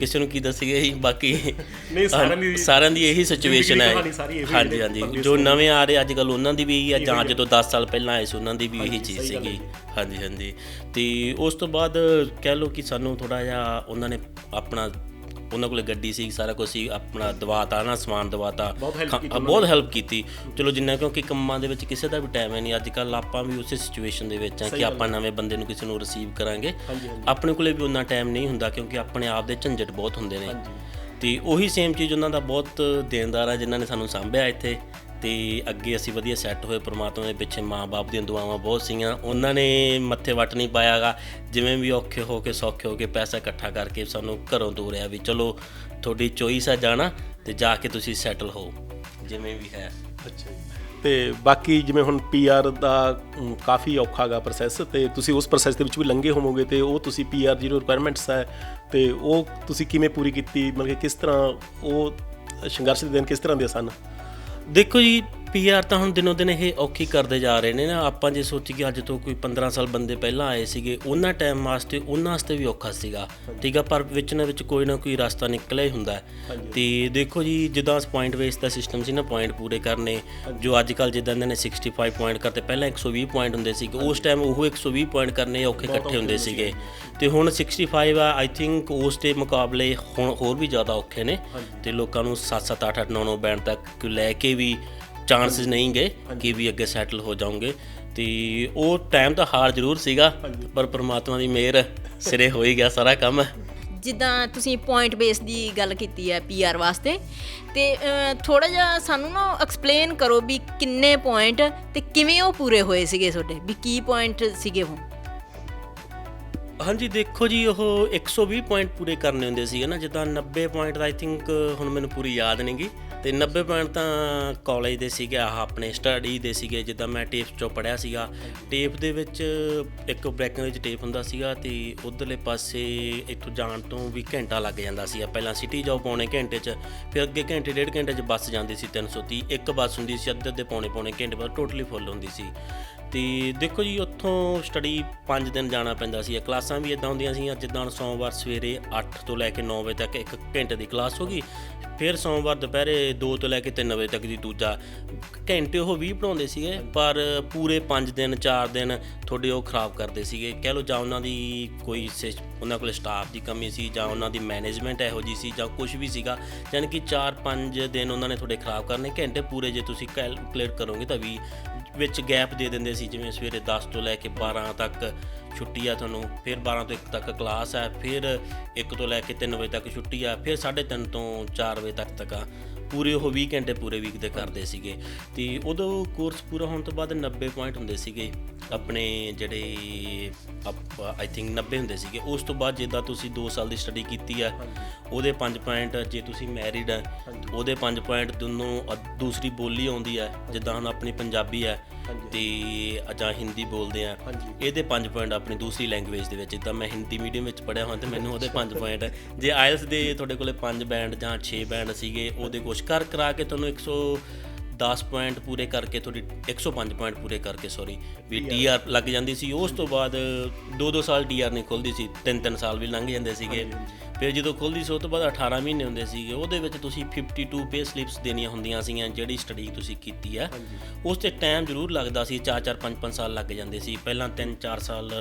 ਕਿਸੇ ਨੂੰ ਕੀ ਦੱਸੀਏ ਜੀ, ਬਾਕੀ ਸਾਰਿਆਂ ਦੀ ਇਹੀ ਸਿਚੁਏਸ਼ਨ ਹੈ। ਹਾਂਜੀ ਹਾਂਜੀ, ਜੋ ਨਵੇਂ ਆ ਰਹੇ ਅੱਜ ਕੱਲ੍ਹ ਉਹਨਾਂ ਦੀ ਵੀ ਇਹੀ ਹੈ, ਜਾਂ ਜਦੋਂ 10 ਸਾਲ ਪਹਿਲਾਂ ਆਏ ਸੀ ਉਹਨਾਂ ਦੀ ਵੀ ਇਹੀ ਚੀਜ਼ ਸੀਗੀ। ਹਾਂਜੀ ਹਾਂਜੀ, ਤੇ ਉਸ ਤੋਂ ਬਾਅਦ ਕਹਿ ਲਓ ਕਿ ਸਾਨੂੰ ਥੋੜ੍ਹਾ ਜਿਹਾ ਉਹਨਾਂ ਨੇ ਆਪਣਾ, ਉਹਨਾਂ ਕੋਲ ਗੱਡੀ ਸੀ, ਸਾਰਾ ਕੁਝ ਸੀ, ਆਪਣਾ ਦਵਾਤਾ ਨਾ, ਸਮਾਨ ਦਵਾਤਾ, ਬਹੁਤ ਹੈਲਪ ਕੀਤੀ। ਚਲੋ ਜਿੰਨਾ, ਕਿਉਂਕਿ ਕੰਮਾਂ ਦੇ ਵਿੱਚ ਕਿਸੇ ਦਾ ਵੀ ਟਾਈਮ ਹੈ ਨਹੀਂ ਅੱਜ ਕੱਲ੍ਹ। ਆਪਾਂ ਵੀ ਉਸੇ ਸਿਚੁਏਸ਼ਨ ਦੇ ਵਿੱਚ ਆ ਕਿ ਆਪਾਂ ਨਵੇਂ ਬੰਦੇ ਨੂੰ ਕਿਸੇ ਨੂੰ ਰਿਸੀਵ ਕਰਾਂਗੇ, ਆਪਣੇ ਕੋਲੇ ਵੀ ਉਨਾ ਟਾਈਮ ਨਹੀਂ ਹੁੰਦਾ ਕਿਉਂਕਿ ਆਪਣੇ ਆਪ ਦੇ ਝੰਜਟ ਬਹੁਤ ਹੁੰਦੇ ਨੇ। ਤੇ ਉਹੀ ਸੇਮ ਚੀਜ਼ ਉਹਨਾਂ ਦਾ ਬਹੁਤ ਦੇਣਦਾਰ ਹੈ ਜਿਨ੍ਹਾਂ ਨੇ ਸਾਨੂੰ ਸਾਂਭਿਆ ਇੱਥੇ, ਤੇ ਅੱਗੇ ਅਸੀਂ ਵਧੀਆ ਸੈੱਟ ਹੋਏ। ਪਰਮਾਤਮਾ ਦੇ ਪਿੱਛੇ ਮਾਂ-ਬਾਪ ਦੀਆਂ ਦੁਆਵਾਂ ਬਹੁਤ ਸੀਗੀਆਂ, ਉਹਨਾਂ ਨੇ ਮੱਥੇ ਵੱਟ ਨਹੀਂ ਪਾਇਆ ਗਾ। ਜਿਵੇਂ ਵੀ ਔਖੇ ਹੋ ਕੇ ਸੌਖੇ ਹੋ ਕੇ ਪੈਸਾ ਇਕੱਠਾ ਕਰਕੇ ਸਾਨੂੰ ਘਰੋਂ ਤੋਰਿਆ ਵੀ ਚਲੋ ਤੁਹਾਡੀ ਚੋਇਸ ਹੈ ਜਾਣਾ, ਤੇ ਜਾ ਕੇ ਤੁਸੀਂ ਸੈਟਲ ਹੋ ਜਿਵੇਂ ਵੀ ਹੈ। ਅੱਛਾ ਜੀ। ਤੇ ਬਾਕੀ ਜਿਵੇਂ ਹੁਣ PR ਦਾ ਕਾਫੀ ਔਖਾ ਗਾ ਪ੍ਰੋਸੈਸ, ਤੇ ਤੁਸੀਂ ਉਸ ਪ੍ਰੋਸੈਸ ਦੇ ਵਿੱਚ ਵੀ ਲੰਘੇ ਹੋਵੋਗੇ, ਤੇ ਉਹ ਤੁਸੀਂ PR ਜਿਹੜੀ ਰਿਕੁਆਇਰਮੈਂਟਸ ਹੈ ਤੇ ਉਹ ਤੁਸੀਂ ਕਿਵੇਂ ਪੂਰੀ ਕੀਤੀ, ਮਤਲਬ ਕਿ ਕਿਸ ਤਰ੍ਹਾਂ ਉਹ ਸੰਘਰਸ਼ ਦੇ ਦਿਨ ਕਿਸ ਤਰ੍ਹਾਂ ਦੇ ਸਨ? ਦੇਖੋ ਜੀ, PR ਤਾਂ ਹੁਣ ਦਿਨੋਂ ਦਿਨ ਇਹ ਔਖੀ ਕਰਦੇ ਜਾ ਰਹੇ ਨੇ ਨਾ। ਆਪਾਂ ਜੇ ਸੋਚੀਏ ਅੱਜ ਤੋਂ ਕੋਈ 15 ਸਾਲ ਬੰਦੇ ਪਹਿਲਾਂ ਆਏ ਸੀਗੇ, ਉਹਨਾਂ ਟਾਈਮ ਵਾਸਤੇ ਉਹਨਾਂ ਵਾਸਤੇ ਵੀ ਔਖਾ ਸੀਗਾ, ਠੀਕ ਆ, ਪਰ ਵਿੱਚ ਨਾ ਵਿੱਚ ਕੋਈ ਨਾ ਕੋਈ ਰਸਤਾ ਨਿਕਲਿਆ ਹੀ ਹੁੰਦਾ। ਤੇ ਦੇਖੋ ਜੀ, ਜਿੱਦਾਂ ਪੁਆਇੰਟ ਬੇਸ ਦਾ ਸਿਸਟਮ ਸੀ ਨਾ, ਪੁਆਇੰਟ ਪੂਰੇ ਕਰਨੇ, ਜੋ ਅੱਜ ਕੱਲ੍ਹ ਜਿੱਦਾਂ ਇਹਨਾਂ ਨੇ 65 ਪੁਆਇੰਟ ਕਰਤੇ, ਪਹਿਲਾਂ 120 ਪੁਆਇੰਟ ਹੁੰਦੇ ਸੀਗੇ, ਉਸ ਟਾਈਮ ਉਹ 120 ਪੁਆਇੰਟ ਕਰਨੇ ਔਖੇ ਇਕੱਠੇ ਹੁੰਦੇ ਸੀਗੇ, ਤੇ ਹੁਣ 65 ਆ। ਆਈ ਥਿੰਕ ਉਸ ਦੇ ਮੁਕਾਬਲੇ ਹੁਣ ਹੋਰ ਵੀ ਜ਼ਿਆਦਾ ਔਖੇ ਨੇ, ਤੇ ਲੋਕਾਂ ਨੂੰ 7-7 8-8 9-9 ਬੈਂਡ ਤੱਕ ਲੈ ਕੇ ਵੀ ਚਾਂਸਿਸ ਨਹੀਂ ਗਏ ਕਿ ਵੀ ਅੱਗੇ ਸੈਟਲ ਹੋ ਜਾਓਗੇ। ਤੇ ਉਹ ਟਾਈਮ ਤਾਂ ਹਾਰ ਜ਼ਰੂਰ ਸੀਗਾ, ਪਰ ਪਰਮਾਤਮਾ ਦੀ ਮਿਹਰ ਸਿਰੇ ਹੋ ਹੀ ਗਿਆ ਸਾਰਾ ਕੰਮ। ਜਿੱਦਾਂ ਤੁਸੀਂ ਪੁਆਇੰਟ ਬੇਸ ਦੀ ਗੱਲ ਕੀਤੀ ਹੈ PR ਵਾਸਤੇ, ਤੇ ਥੋੜਾ ਜਿਹਾ ਸਾਨੂੰ ਨਾ ਐਕਸਪਲੇਨ ਕਰੋ ਵੀ ਕਿੰਨੇ ਪੁਆਇੰਟ ਤੇ ਕਿਵੇਂ ਉਹ ਪੂਰੇ ਹੋਏ ਸੀਗੇ ਤੁਹਾਡੇ, ਵੀ ਕੀ ਪੁਆਇੰਟ ਸੀਗੇ ਉਹ? ਹਾਂਜੀ ਦੇਖੋ ਜੀ, ਉਹ 120 ਪੁਆਇੰਟ ਪੂਰੇ ਕਰਨੇ ਹੁੰਦੇ ਸੀਗੇ ਨਾ, ਜਿੱਦਾਂ 90 ਪੁਆਇੰਟ ਆਈ ਥਿੰਕ ਹੁਣ ਮੈਨੂੰ ਪੂਰੀ ਯਾਦ ਨਹੀਂ ਗੀ, ਤੇ 90 ਪੁਆਇੰਟ ਤਾਂ ਕਾਲਜ ਦੇ ਸੀਗੇ, ਆਹ ਆਪਣੇ ਸਟੱਡੀ ਦੇ ਸੀਗੇ। ਜਿੱਦਾਂ ਮੈਂ ਟੇਪ 'ਚੋਂ ਪੜ੍ਹਿਆ ਸੀਗਾ, ਟੇਪ ਦੇ ਵਿੱਚ ਇੱਕ ਬ੍ਰੈਕਿੰਗ ਵਿੱਚ ਟੇਪ ਹੁੰਦਾ ਸੀਗਾ, ਤੇ ਉੱਧਰਲੇ ਪਾਸੇ ਇੱਥੋਂ ਜਾਣ ਤੋਂ ਵੀ ਘੰਟਾ ਲੱਗ ਜਾਂਦਾ ਸੀ। ਪਹਿਲਾਂ ਸਿਟੀ ਜਾਓ ਪੌਣੇ ਘੰਟੇ 'ਚ, ਫਿਰ ਅੱਗੇ ਘੰਟੇ ਡੇਢ ਘੰਟੇ 'ਚ ਬੱਸ ਜਾਂਦੀ ਸੀ 330, ਇੱਕ ਬੱਸ ਹੁੰਦੀ ਸੀ ਅੱਧੇ ਪੌਣੇ ਘੰਟੇ ਬਾਅਦ ਟੋਟਲੀ ਫੁੱਲ ਹੁੰਦੀ ਸੀ। ਤੇ ਦੇਖੋ ਜੀ, ਉੱਥੋਂ ਸਟੱਡੀ 5 ਦਿਨ ਜਾਣਾ ਪੈਂਦਾ ਸੀ। ਕਲਾਸਾਂ ਵੀ ਇੱਦਾਂ ਹੁੰਦੀਆਂ ਸੀ, ਜਿੱਦਾਂ ਹੁਣ ਸੋਮਵਾਰ ਸਵੇਰੇ 8 ਤੋਂ ਲੈ ਕੇ 9 ਵਜੇ ਤੱਕ 1 ਘੰਟੇ ਦੀ ਕਲਾਸ ਹੋ ਗਈ, ਫਿਰ ਸੋਮਵਾਰ ਦੁਪਹਿਰੇ 2 ਤੋਂ ਲੈ ਕੇ 3 ਵਜੇ ਤੱਕ ਦੀ ਦੂਜਾ ਘੰਟੇ। ਉਹ 20 ਪੜ੍ਹਾਉਂਦੇ ਸੀਗੇ, ਪਰ ਪੂਰੇ 5 ਦਿਨ 4 ਦਿਨ ਤੁਹਾਡੇ ਉਹ ਖਰਾਬ ਕਰਦੇ ਸੀਗੇ। ਕਹਿ ਲਓ ਜਾਂ ਉਹਨਾਂ ਦੀ ਕੋਈ ਉਹਨਾਂ ਕੋਲ ਸਟਾਫ ਦੀ ਕਮੀ ਸੀ, ਜਾਂ ਉਹਨਾਂ ਦੀ ਮੈਨੇਜਮੈਂਟ ਇਹੋ ਜਿਹੀ ਸੀ, ਜਾਂ ਕੁਝ ਵੀ ਸੀਗਾ, ਯਾਨੀ ਕਿ 4-5 ਦਿਨ ਉਹਨਾਂ ਨੇ ਤੁਹਾਡੇ ਖਰਾਬ ਕਰਨੇ ਘੰਟੇ ਪੂਰੇ। ਜੇ ਤੁਸੀਂ ਕੈਲਕੂਲੇਟ ਕਰੋਗੇ ਤਾਂ ਵੀ ਵਿੱਚ ਗੈਪ ਦੇ ਦਿੰਦੇ ਸੀ, ਜਿਵੇਂ ਸਵੇਰੇ 10 ਤੋਂ ਲੈ ਕੇ 12 ਤੱਕ ਛੁੱਟੀ ਆ ਤੁਹਾਨੂੰ, ਫਿਰ 12 ਤੋਂ 1 ਤੱਕ ਕਲਾਸ ਹੈ, ਫਿਰ 1 ਤੋਂ ਲੈ ਕੇ 3 ਵਜੇ ਤੱਕ ਛੁੱਟੀ ਆ, ਫਿਰ 3:30 ਤੋਂ 4 ਵਜੇ ਤੱਕ ਆ। ਪੂਰੇ ਉਹ 20 ਘੰਟੇ ਪੂਰੇ ਵੀਕ ਦੇ ਕਰਦੇ ਸੀਗੇ। ਤੇ ਉਦੋਂ ਕੋਰਸ ਪੂਰਾ ਹੋਣ ਤੋਂ ਬਾਅਦ 90 ਪੁਆਇੰਟ ਹੁੰਦੇ ਸੀਗੇ ਆਪਣੇ, ਜਿਹੜੇ ਆਈ ਥਿੰਕ 90 ਹੁੰਦੇ ਸੀਗੇ। ਉਸ ਤੋਂ ਬਾਅਦ ਜਿੱਦਾਂ ਤੁਸੀਂ 2 ਸਾਲ ਦੀ ਸਟੱਡੀ ਕੀਤੀ ਆ, ਉਹਦੇ 5 ਪੁਆਇੰਟ, ਜੇ ਤੁਸੀਂ ਮੈਰਿਡ ਆ ਉਹਦੇ 5 ਪੁਆਇੰਟ, ਦੋਨੋਂ ਦੂਸਰੀ ਬੋਲੀ ਆਉਂਦੀ ਹੈ, ਜਿੱਦਾਂ ਹੁਣ ਆਪਣੀ ਪੰਜਾਬੀ ਹੈ ਤੇ ਜਾਂ ਹਿੰਦੀ ਬੋਲਦੇ ਆ, ਇਹਦੇ 5 ਪੁਆਇੰਟ ਆਪਣੀ ਦੂਸਰੀ ਲੈਂਗੁਏਜ ਦੇ ਵਿੱਚ। ਜਿੱਦਾਂ ਮੈਂ ਹਿੰਦੀ ਮੀਡੀਅਮ ਵਿੱਚ ਪੜ੍ਹਿਆ ਹੋਇਆ, ਤੇ ਮੈਨੂੰ ਉਹਦੇ 5 ਪੁਆਇੰਟ। ਜੇ ਆਇਲਸ ਦੇ ਤੁਹਾਡੇ ਕੋਲੇ 5 ਬੈਂਡ ਜਾਂ 6 ਬੈਂਡ ਸੀਗੇ, ਉਹਦੇ ਕੁਛ ਕਰਾ ਕੇ ਤੁਹਾਨੂੰ 110 ਪੁਆਇੰਟ ਪੂਰੇ ਕਰਕੇ, ਤੁਹਾਡੀ 105 ਪੁਆਇੰਟ ਪੂਰੇ ਕਰਕੇ ਵੀ TR ਲੱਗ ਜਾਂਦੀ ਸੀ। ਉਸ ਤੋਂ ਬਾਅਦ 2-2 ਸਾਲ TR ਨਹੀਂ ਖੁੱਲ੍ਹਦੀ ਸੀ, 3-3 ਸਾਲ ਵੀ ਲੰਘ ਜਾਂਦੇ ਸੀਗੇ। ਫਿਰ ਜਦੋਂ ਖੁੱਲ੍ਹਦੀ ਸੀ, ਉਸ ਤੋਂ ਬਾਅਦ 18 ਮਹੀਨੇ ਹੁੰਦੇ ਸੀਗੇ, ਉਹਦੇ ਵਿੱਚ ਤੁਸੀਂ 52 ਪੇ ਸਲਿਪਸ ਦੇਣੀਆਂ ਹੁੰਦੀਆਂ ਸੀਗੀਆਂ, ਜਿਹੜੀ ਸਟੱਡੀ ਤੁਸੀਂ ਕੀਤੀ ਆ। ਉਸ 'ਤੇ ਟਾਈਮ ਜ਼ਰੂਰ ਲੱਗਦਾ ਸੀ, 4-4 5-5 ਸਾਲ ਲੱਗ ਜਾਂਦੇ ਸੀ। ਪਹਿਲਾਂ 3-4 ਸਾਲ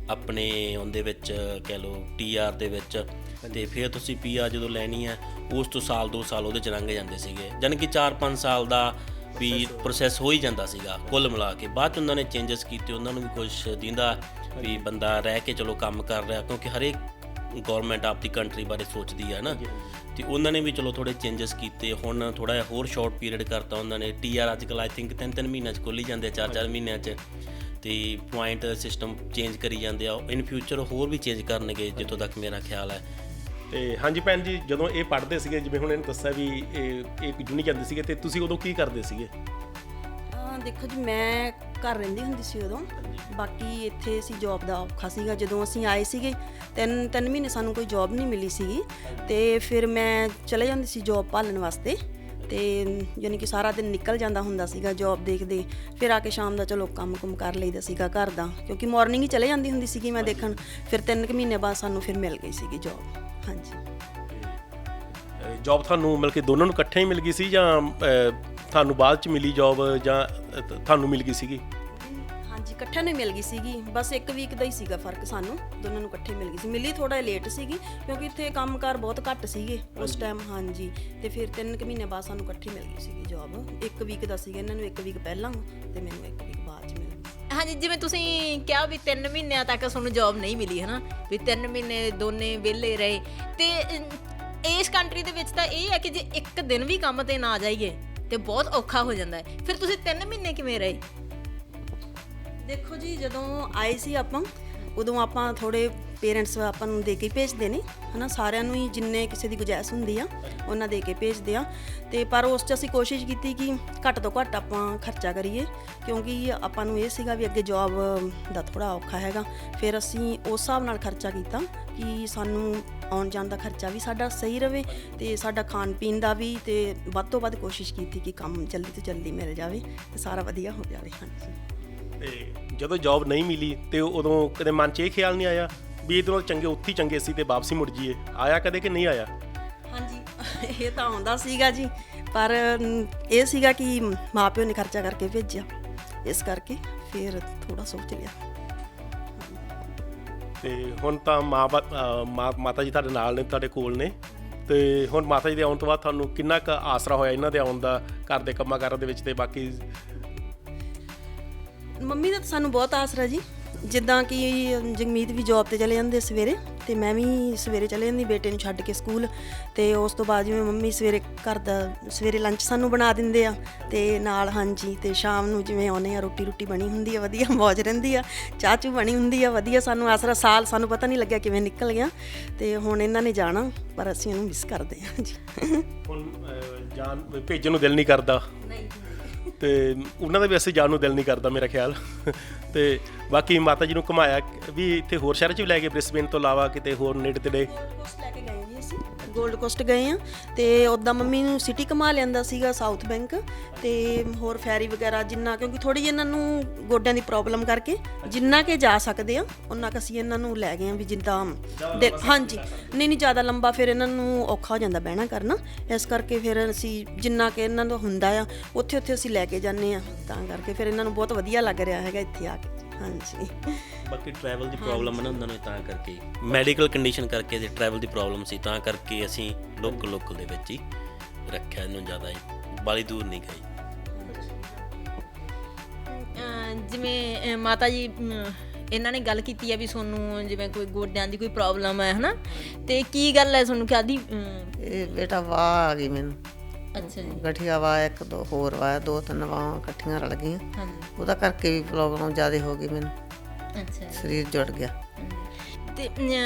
ਆਪਣੇ ਉਹਦੇ ਵਿੱਚ ਕਹਿ ਲਓ TR ਦੇ ਵਿੱਚ, ਤੇ ਫਿਰ ਤੁਸੀਂ PR ਜਦੋਂ ਲੈਣੀ ਹੈ, ਉਸ ਤੋਂ 1-2 ਸਾਲ ਉਹਦੇ 'ਚ ਲੰਘ ਜਾਂਦੇ ਸੀਗੇ। ਜਾਣੀ ਕਿ 4-5 ਸਾਲ ਦਾ ਵੀ ਪ੍ਰੋਸੈਸ ਹੋ ਹੀ ਜਾਂਦਾ ਸੀਗਾ ਕੁੱਲ ਮਿਲਾ ਕੇ। ਬਾਅਦ 'ਚ ਉਹਨਾਂ ਨੇ ਚੇਂਜਸ ਕੀਤੇ, ਉਹਨਾਂ ਨੂੰ ਵੀ ਕੁਛ ਦਿੰਦਾ ਵੀ ਬੰਦਾ ਰਹਿ ਕੇ ਚਲੋ ਕੰਮ ਕਰ ਰਿਹਾ, ਕਿਉਂਕਿ ਹਰੇਕ ਗੌਰਮੈਂਟ ਆਪਦੀ ਕੰਟਰੀ ਬਾਰੇ ਸੋਚਦੀ ਹੈ ਨਾ, ਤੇ ਉਹਨਾਂ ਨੇ ਵੀ ਚਲੋ ਥੋੜ੍ਹੇ ਚੇਂਜਸ ਕੀਤੇ। ਹੁਣ ਥੋੜ੍ਹਾ ਜਿਹਾ ਹੋਰ ਸ਼ਾਰਟ ਪੀਰੀਅਡ ਕਰਤਾ ਉਹਨਾਂ ਨੇ। TR ਅੱਜ ਕੱਲ੍ਹ ਆਈ ਥਿੰਕ 3-3 ਮਹੀਨਿਆਂ 'ਚ ਖੁੱਲ੍ਹ ਹੀ ਜਾਂਦੇ, 4-4 ਮਹੀਨਿਆਂ 'ਚ, ਤੇ ਪੁਆਇੰਟ ਸਿਸਟਮ ਚੇਂਜ ਕਰੀ ਜਾਂਦੇ ਆ। ਇਨ ਫਿਊਚਰ ਹੋਰ ਵੀ ਚੇਂਜ ਕਰਨਗੇ, ਜਿੱਥੋਂ ਤੱਕ ਮੇਰਾ ਖਿਆਲ ਹੈ। ਤੇ ਹਾਂਜੀ ਭੈਣ ਜੀ, ਜਦੋਂ ਇਹ ਪੜ੍ਹਦੇ ਸੀਗੇ, ਜਿਵੇਂ ਹੁਣ ਇਹਨੂੰ ਦੱਸਿਆ ਵੀ ਇਹ ਜੁਨੀ ਜਾਂਦੇ ਸੀਗੇ, ਤੇ ਤੁਸੀਂ ਉਦੋਂ ਕੀ ਕਰਦੇ ਸੀਗੇ? ਦੇਖੋ ਜੀ, ਮੈਂ ਘਰ ਰਹਿੰਦੀ ਹੁੰਦੀ ਸੀ ਉਦੋਂ, ਬਾਕੀ ਇੱਥੇ ਅਸੀਂ ਜੋਬ ਦਾ ਔਖਾ ਸੀਗਾ। ਜਦੋਂ ਅਸੀਂ ਆਏ ਸੀਗੇ 3 ਮਹੀਨੇ ਸਾਨੂੰ ਕੋਈ ਜੋਬ ਨਹੀਂ ਮਿਲੀ ਸੀਗੀ, ਤੇ ਫਿਰ ਮੈਂ ਚਲੇ ਜਾਂਦੀ ਸੀ ਜੋਬ ਭਾਲਣ ਵਾਸਤੇ। ਤੇ ਯਾਨੀ ਕਿ ਸਾਰਾ ਦਿਨ ਨਿਕਲ ਜਾਂਦਾ ਹੁੰਦਾ ਸੀਗਾ ਜੌਬ ਦੇਖਦੇ, ਫਿਰ ਆ ਕੇ ਸ਼ਾਮ ਦਾ ਚਲੋ ਕੰਮ ਕਰ ਲਈਦਾ ਸੀਗਾ ਘਰ ਦਾ, ਕਿਉਂਕਿ ਮਾਰਨਿੰਗ ਹੀ ਚਲੇ ਜਾਂਦੀ ਹੁੰਦੀ ਸੀਗੀ ਮੈਂ ਦੇਖਣ। ਫਿਰ 3 ਮਹੀਨੇ ਬਾਅਦ ਸਾਨੂੰ ਫਿਰ ਮਿਲ ਗਈ ਸੀਗੀ ਜੌਬ। ਹਾਂਜੀ, ਜੌਬ ਤੁਹਾਨੂੰ ਮਿਲ ਕੇ ਦੋਨਾਂ ਨੂੰ ਇਕੱਠੇ ਹੀ ਮਿਲ ਗਈ ਸੀ ਜਾਂ ਤੁਹਾਨੂੰ ਬਾਅਦ ਚ ਮਿਲੀ ਜੌਬ ਜਾਂ ਤੁਹਾਨੂੰ ਮਿਲ ਗਈ ਸੀਗੀ? ਹਾਂਜੀ, ਇਕੱਠਿਆਂ ਨੂੰ ਮਿਲ ਗਈ ਸੀਗੀ, ਬਸ 1 ਵੀਕ ਦਾ ਹੀ ਸੀਗਾ ਫਰਕ, ਸਾਨੂੰ ਦੋਨਾਂ ਨੂੰ ਇਕੱਠੇ ਮਿਲ ਗਈ ਸੀ। ਮਿਲੀ ਥੋੜਾ ਲੇਟ ਸੀਗੀ ਕਿਉਂਕਿ ਇੱਥੇ ਕੰਮਕਾਰ ਬਹੁਤ ਘੱਟ ਸੀਗੇ ਉਸ ਟਾਈਮ। ਹਾਂਜੀ, ਤੇ ਫਿਰ 3 ਮਹੀਨੇ ਬਾਅਦ ਸਾਨੂੰ ਇਕੱਠੀ ਮਿਲ ਗਈ ਸੀਗੀ ਜੌਬ। 1 ਵੀਕ ਦਾ ਸੀਗਾ ਇਹਨਾਂ ਨੂੰ, 1 ਵੀਕ ਪਹਿਲਾਂ ਤੇ ਮੈਨੂੰ 1 ਵੀਕ ਬਾਅਦ ਚ ਮਿਲ ਗਈ। ਹਾਂਜੀ, ਜਿਵੇਂ ਤੁਸੀਂ ਕਿਹਾ ਵੀ 3 ਮਹੀਨਿਆਂ ਤੱਕ ਤੁਹਾਨੂੰ ਜੌਬ ਨਹੀਂ ਮਿਲੀ ਹੈ ਨਾ, ਵੀ 3 ਮਹੀਨੇ ਦੋਨੇ ਵਿਹਲੇ ਰਹੇ। ਤੇ ਇਸ ਕੰਟਰੀ ਦੇ ਵਿੱਚ ਤਾਂ ਇਹ ਹੈ ਕਿ ਜੇ 1 ਦਿਨ ਵੀ ਕੰਮ ਤੇ ਨਾ ਜਾਈਏ ਤੇ ਬਹੁਤ ਔਖਾ ਹੋ ਜਾਂਦਾ ਹੈ। ਫਿਰ ਤੁਸੀਂ 3 ਮਹੀਨੇ ਕਿਵੇਂ ਰਹੇ? ਦੇਖੋ ਜੀ, ਜਦੋਂ ਆਏ ਸੀ ਆਪਾਂ ਉਦੋਂ ਆਪਾਂ ਥੋੜੇ ਪੇਰੈਂਟਸ ਆਪਾਂ ਨੂੰ ਦੇ ਕੇ ਭੇਜਦੇ ਨੇ ਹਨਾ, ਸਾਰਿਆਂ ਨੂੰ ਹੀ ਜਿੰਨੇ ਕਿਸੇ ਦੀ ਗੁੰਜਾਇਸ਼ ਹੁੰਦੀ ਆ ਉਹਨਾਂ ਦੇ ਕੇ ਭੇਜਦੇ ਆ। ਤੇ ਪਰ ਉਸ 'ਚ ਅਸੀਂ ਕੋਸ਼ਿਸ਼ ਕੀਤੀ ਕਿ ਘੱਟ ਤੋਂ ਘੱਟ ਆਪਾਂ ਖਰਚਾ ਕਰੀਏ, ਕਿਉਂਕਿ ਆਪਾਂ ਨੂੰ ਇਹ ਸੀਗਾ ਵੀ ਅੱਗੇ ਜੌਬ ਦਾ ਥੋੜਾ ਔਖਾ ਹੈਗਾ। ਫਿਰ ਅਸੀਂ ਉਸ ਹਿਸਾਬ ਨਾਲ ਖਰਚਾ ਕੀਤਾ ਕਿ ਸਾਨੂੰ ਆਉਣ ਜਾਣ ਦਾ ਖਰਚਾ ਵੀ ਸਾਡਾ ਸਹੀ ਰਵੇ ਤੇ ਸਾਡਾ ਖਾਣ ਪੀਣ ਦਾ ਵੀ, ਤੇ ਵੱਧ ਤੋਂ ਵੱਧ ਕੋਸ਼ਿਸ਼ ਕੀਤੀ ਕਿ ਕੰਮ ਜਲਦੀ ਤੋਂ ਜਲਦੀ ਮਿਲ ਜਾਵੇ ਤੇ ਸਾਰਾ ਵਧੀਆ ਹੋ ਜਾਵੇ। ਹਾਂਜੀ, ਤੇ ਜਦੋਂ ਜੌਬ ਨਹੀਂ ਮਿਲੀ ਤੇ ਉਦੋਂ ਕਦੇ ਮਨ 'ਚ ਇਹ ਖਿਆਲ ਨਹੀਂ ਆਇਆ ਵੀ ਇਹਦੇ ਨਾਲ ਚੰਗੇ ਉੱਥੇ ਹੀ ਚੰਗੇ ਸੀ ਤੇ ਵਾਪਸੀ ਮੁੜ ਜਾਈਏ? ਆਇਆ ਕਦੇ ਕਿ ਨਹੀਂ ਆਇਆ? ਹਾਂਜੀ, ਇਹ ਤਾਂ ਆਉਂਦਾ ਸੀਗਾ ਜੀ, ਪਰ ਇਹ ਸੀਗਾ ਕਿ ਮਾਪਿਓ ਨੇ ਖਰਚਾ ਕਰਕੇ ਭੇਜਿਆ, ਇਸ ਕਰਕੇ ਫਿਰ ਥੋੜਾ ਸੋਚ ਲਿਆ। ਤੇ ਹੁਣ ਤਾਂ ਮਾਤਾ ਜੀ ਤੁਹਾਡੇ ਨਾਲ ਨੇ, ਤੁਹਾਡੇ ਕੋਲ ਨੇ, ਤੇ ਹੁਣ ਮਾਤਾ ਜੀ ਦੇ ਆਉਣ ਤੋਂ ਬਾਅਦ ਤੁਹਾਨੂੰ ਕਿੰਨਾ ਕੁ ਆਸਰਾ ਹੋਇਆ ਇਹਨਾਂ ਦੇ ਆਉਣ ਦਾ ਘਰ ਦੇ ਕੰਮਾਂ ਕਾਰਾਂ ਦੇ ਵਿੱਚ? ਤੇ ਬਾਕੀ ਮੰਮੀ ਦਾ ਤਾਂ ਸਾਨੂੰ ਬਹੁਤ ਆਸਰਾ ਜੀ, ਜਿੱਦਾਂ ਕਿ ਜਗਮੀਤ ਵੀ ਜੌਬ ਤੇ ਚਲੇ ਜਾਂਦੇ ਸਵੇਰੇ ਤੇ ਮੈਂ ਵੀ ਸਵੇਰੇ ਚਲੇ ਜਾਂਦੀ ਬੇਟੇ ਨੂੰ ਛੱਡ ਕੇ ਸਕੂਲ। ਤੇ ਉਸ ਤੋਂ ਬਾਅਦ ਜਿਵੇਂ ਮੰਮੀ ਸਵੇਰੇ ਘਰ ਦਾ ਸਵੇਰੇ ਲੰਚ ਸਾਨੂੰ ਬਣਾ ਦਿੰਦੇ ਆ ਤੇ ਨਾਲ ਹਾਂਜੀ, ਤੇ ਸ਼ਾਮ ਨੂੰ ਜਿਵੇਂ ਆਉਂਦੇ ਆ ਰੋਟੀ ਬਣੀ ਹੁੰਦੀ ਆ ਵਧੀਆ, ਮੌਜ ਰਹਿੰਦੀ ਆ, ਚਾਹ ਚੂ ਬਣੀ ਹੁੰਦੀ ਆ ਵਧੀਆ। ਸਾਨੂੰ ਆਸਰਾ ਸਾਲ ਸਾਨੂੰ ਪਤਾ ਨਹੀਂ ਲੱਗਿਆ ਕਿਵੇਂ ਨਿਕਲ ਗਿਆ। ਤੇ ਹੁਣ ਇਹਨਾਂ ਨੇ ਜਾਣਾ ਪਰ ਅਸੀਂ ਇਹਨੂੰ ਮਿਸ ਕਰਦੇ ਹਾਂ ਜੀ। ਹੁਣ ਜਾਨ ਭੇਜਣ ਨੂੰ ਦਿਲ ਨਹੀਂ ਕਰਦਾ ਤੇ ਉਹਨਾਂ ਦਾ ਵੀ ਅਸੀਂ ਜਾਣ ਨੂੰ ਦਿਲ ਨਹੀਂ ਕਰਦਾ ਮੇਰਾ ਖਿਆਲ। ਤੇ ਬਾਕੀ ਮਾਤਾ ਜੀ ਨੂੰ ਘੁਮਾਇਆ ਵੀ ਇੱਥੇ ਹੋਰ ਸ਼ਹਿਰ 'ਚ ਵੀ ਲੈ ਗਏ ਬ੍ਰਿਸਬੇਨ ਤੋਂ ਇਲਾਵਾ ਕਿਤੇ ਹੋਰ ਨੇੜੇ ਤੇੜੇ? ਲੈ ਕੇ ਗਏ ਜੀ ਅਸੀਂ, ਗੋਲਡ ਕੋਸਟ ਗਏ ਆ ਤੇ ਉੱਦਾਂ ਮੰਮੀ ਨੂੰ ਸਿਟੀ ਘੁਮਾ ਲਿਆਂਦਾ ਸੀਗਾ, ਸਾਊਥ ਬੈਂਕ ਤੇ ਹੋਰ ਫੈਰੀ ਵਗੈਰਾ ਜਿੰਨਾ, ਕਿਉਂਕਿ ਥੋੜੀ ਜਿਹੀ ਇਹਨਾਂ ਨੂੰ ਗੋਡਿਆਂ ਦੀ ਪ੍ਰੋਬਲਮ ਕਰਕੇ ਜਿੰਨਾ ਕਿ ਜਾ ਸਕਦੇ ਆ ਉਹਨਾਂ ਕੁ ਅਸੀਂ ਇਹਨਾਂ ਨੂੰ ਲੈ ਗਏ ਆ ਵੀ ਜਿੱਦਾਂ ਹਾਂਜੀ ਨਹੀਂ ਜ਼ਿਆਦਾ ਲੰਬਾ ਫਿਰ ਇਹਨਾਂ ਨੂੰ ਔਖਾ ਹੋ ਜਾਂਦਾ ਬਹਿਣਾ ਕਰਨਾ, ਇਸ ਕਰਕੇ ਫਿਰ ਅਸੀਂ ਜਿੰਨਾ ਕਿ ਇਹਨਾਂ ਦਾ ਹੁੰਦਾ ਆ ਉੱਥੇ ਅਸੀਂ ਲੈ ਕੇ ਜਾਂਦੇ ਆ, ਤਾਂ ਕਰਕੇ ਫਿਰ ਇਹਨਾਂ ਨੂੰ ਬਹੁਤ ਵਧੀਆ ਲੱਗ ਰਿਹਾ ਹੈਗਾ ਇੱਥੇ ਆ ਕੇ। ਹਾਂਜੀ, ਬਾਕੀ ਟਰੈਵਲ ਦੀ ਪ੍ਰੋਬਲਮ ਨਾ ਉਹਨਾਂ ਨੂੰ, ਤਾਂ ਕਰਕੇ ਮੈਡੀਕਲ ਕੰਡੀਸ਼ਨ ਕਰਕੇ ਤੇ ਟਰੈਵਲ ਦੀ ਪ੍ਰੋਬਲਮ ਸੀ, ਤਾਂ ਕਰਕੇ ਅਸੀਂ ਲੋਕਲ ਦੇ ਵਿੱਚ ਹੀ ਰੱਖਿਆ ਇਹਨੂੰ, ਜ਼ਿਆਦਾ ਬਾਲੀ ਦੂਰ ਨਹੀਂ ਗਈ। ਜਿਵੇਂ ਮਾਤਾ ਜੀ ਇਹਨਾਂ ਨੇ ਗੱਲ ਕੀਤੀ ਹੈ ਵੀ ਤੁਹਾਨੂੰ ਜਿਵੇਂ ਕੋਈ ਗੋਡਿਆਂ ਦੀ ਕੋਈ ਪ੍ਰੋਬਲਮ ਹੈ ਹਨਾ, ਤੇ ਕੀ ਗੱਲ ਹੈ ਤੁਹਾਨੂੰ ਕਾਹਦੀ? ਇਹ ਬੇਟਾ ਵਾਹ ਆ ਗਈ ਮੈਨੂੰ। ਅੱਛਾ ਜੀ, ਗਠੀਆ ਵਾ, 1-2 ਹੋਰ ਵਾ, 2-3 ਵਾਹਾਂ ਇਕੱਠੀਆਂ ਰਲ ਗਈਆਂ, ਉਹਦਾ ਕਰਕੇ ਵੀ ਪ੍ਰੋਬਲਮ ਜ਼ਿਆਦਾ ਹੋ ਗਈ ਮੈਨੂੰ। ਅੱਛਾ, ਸਰੀਰ ਜੁੜ ਗਿਆ। ਤੇ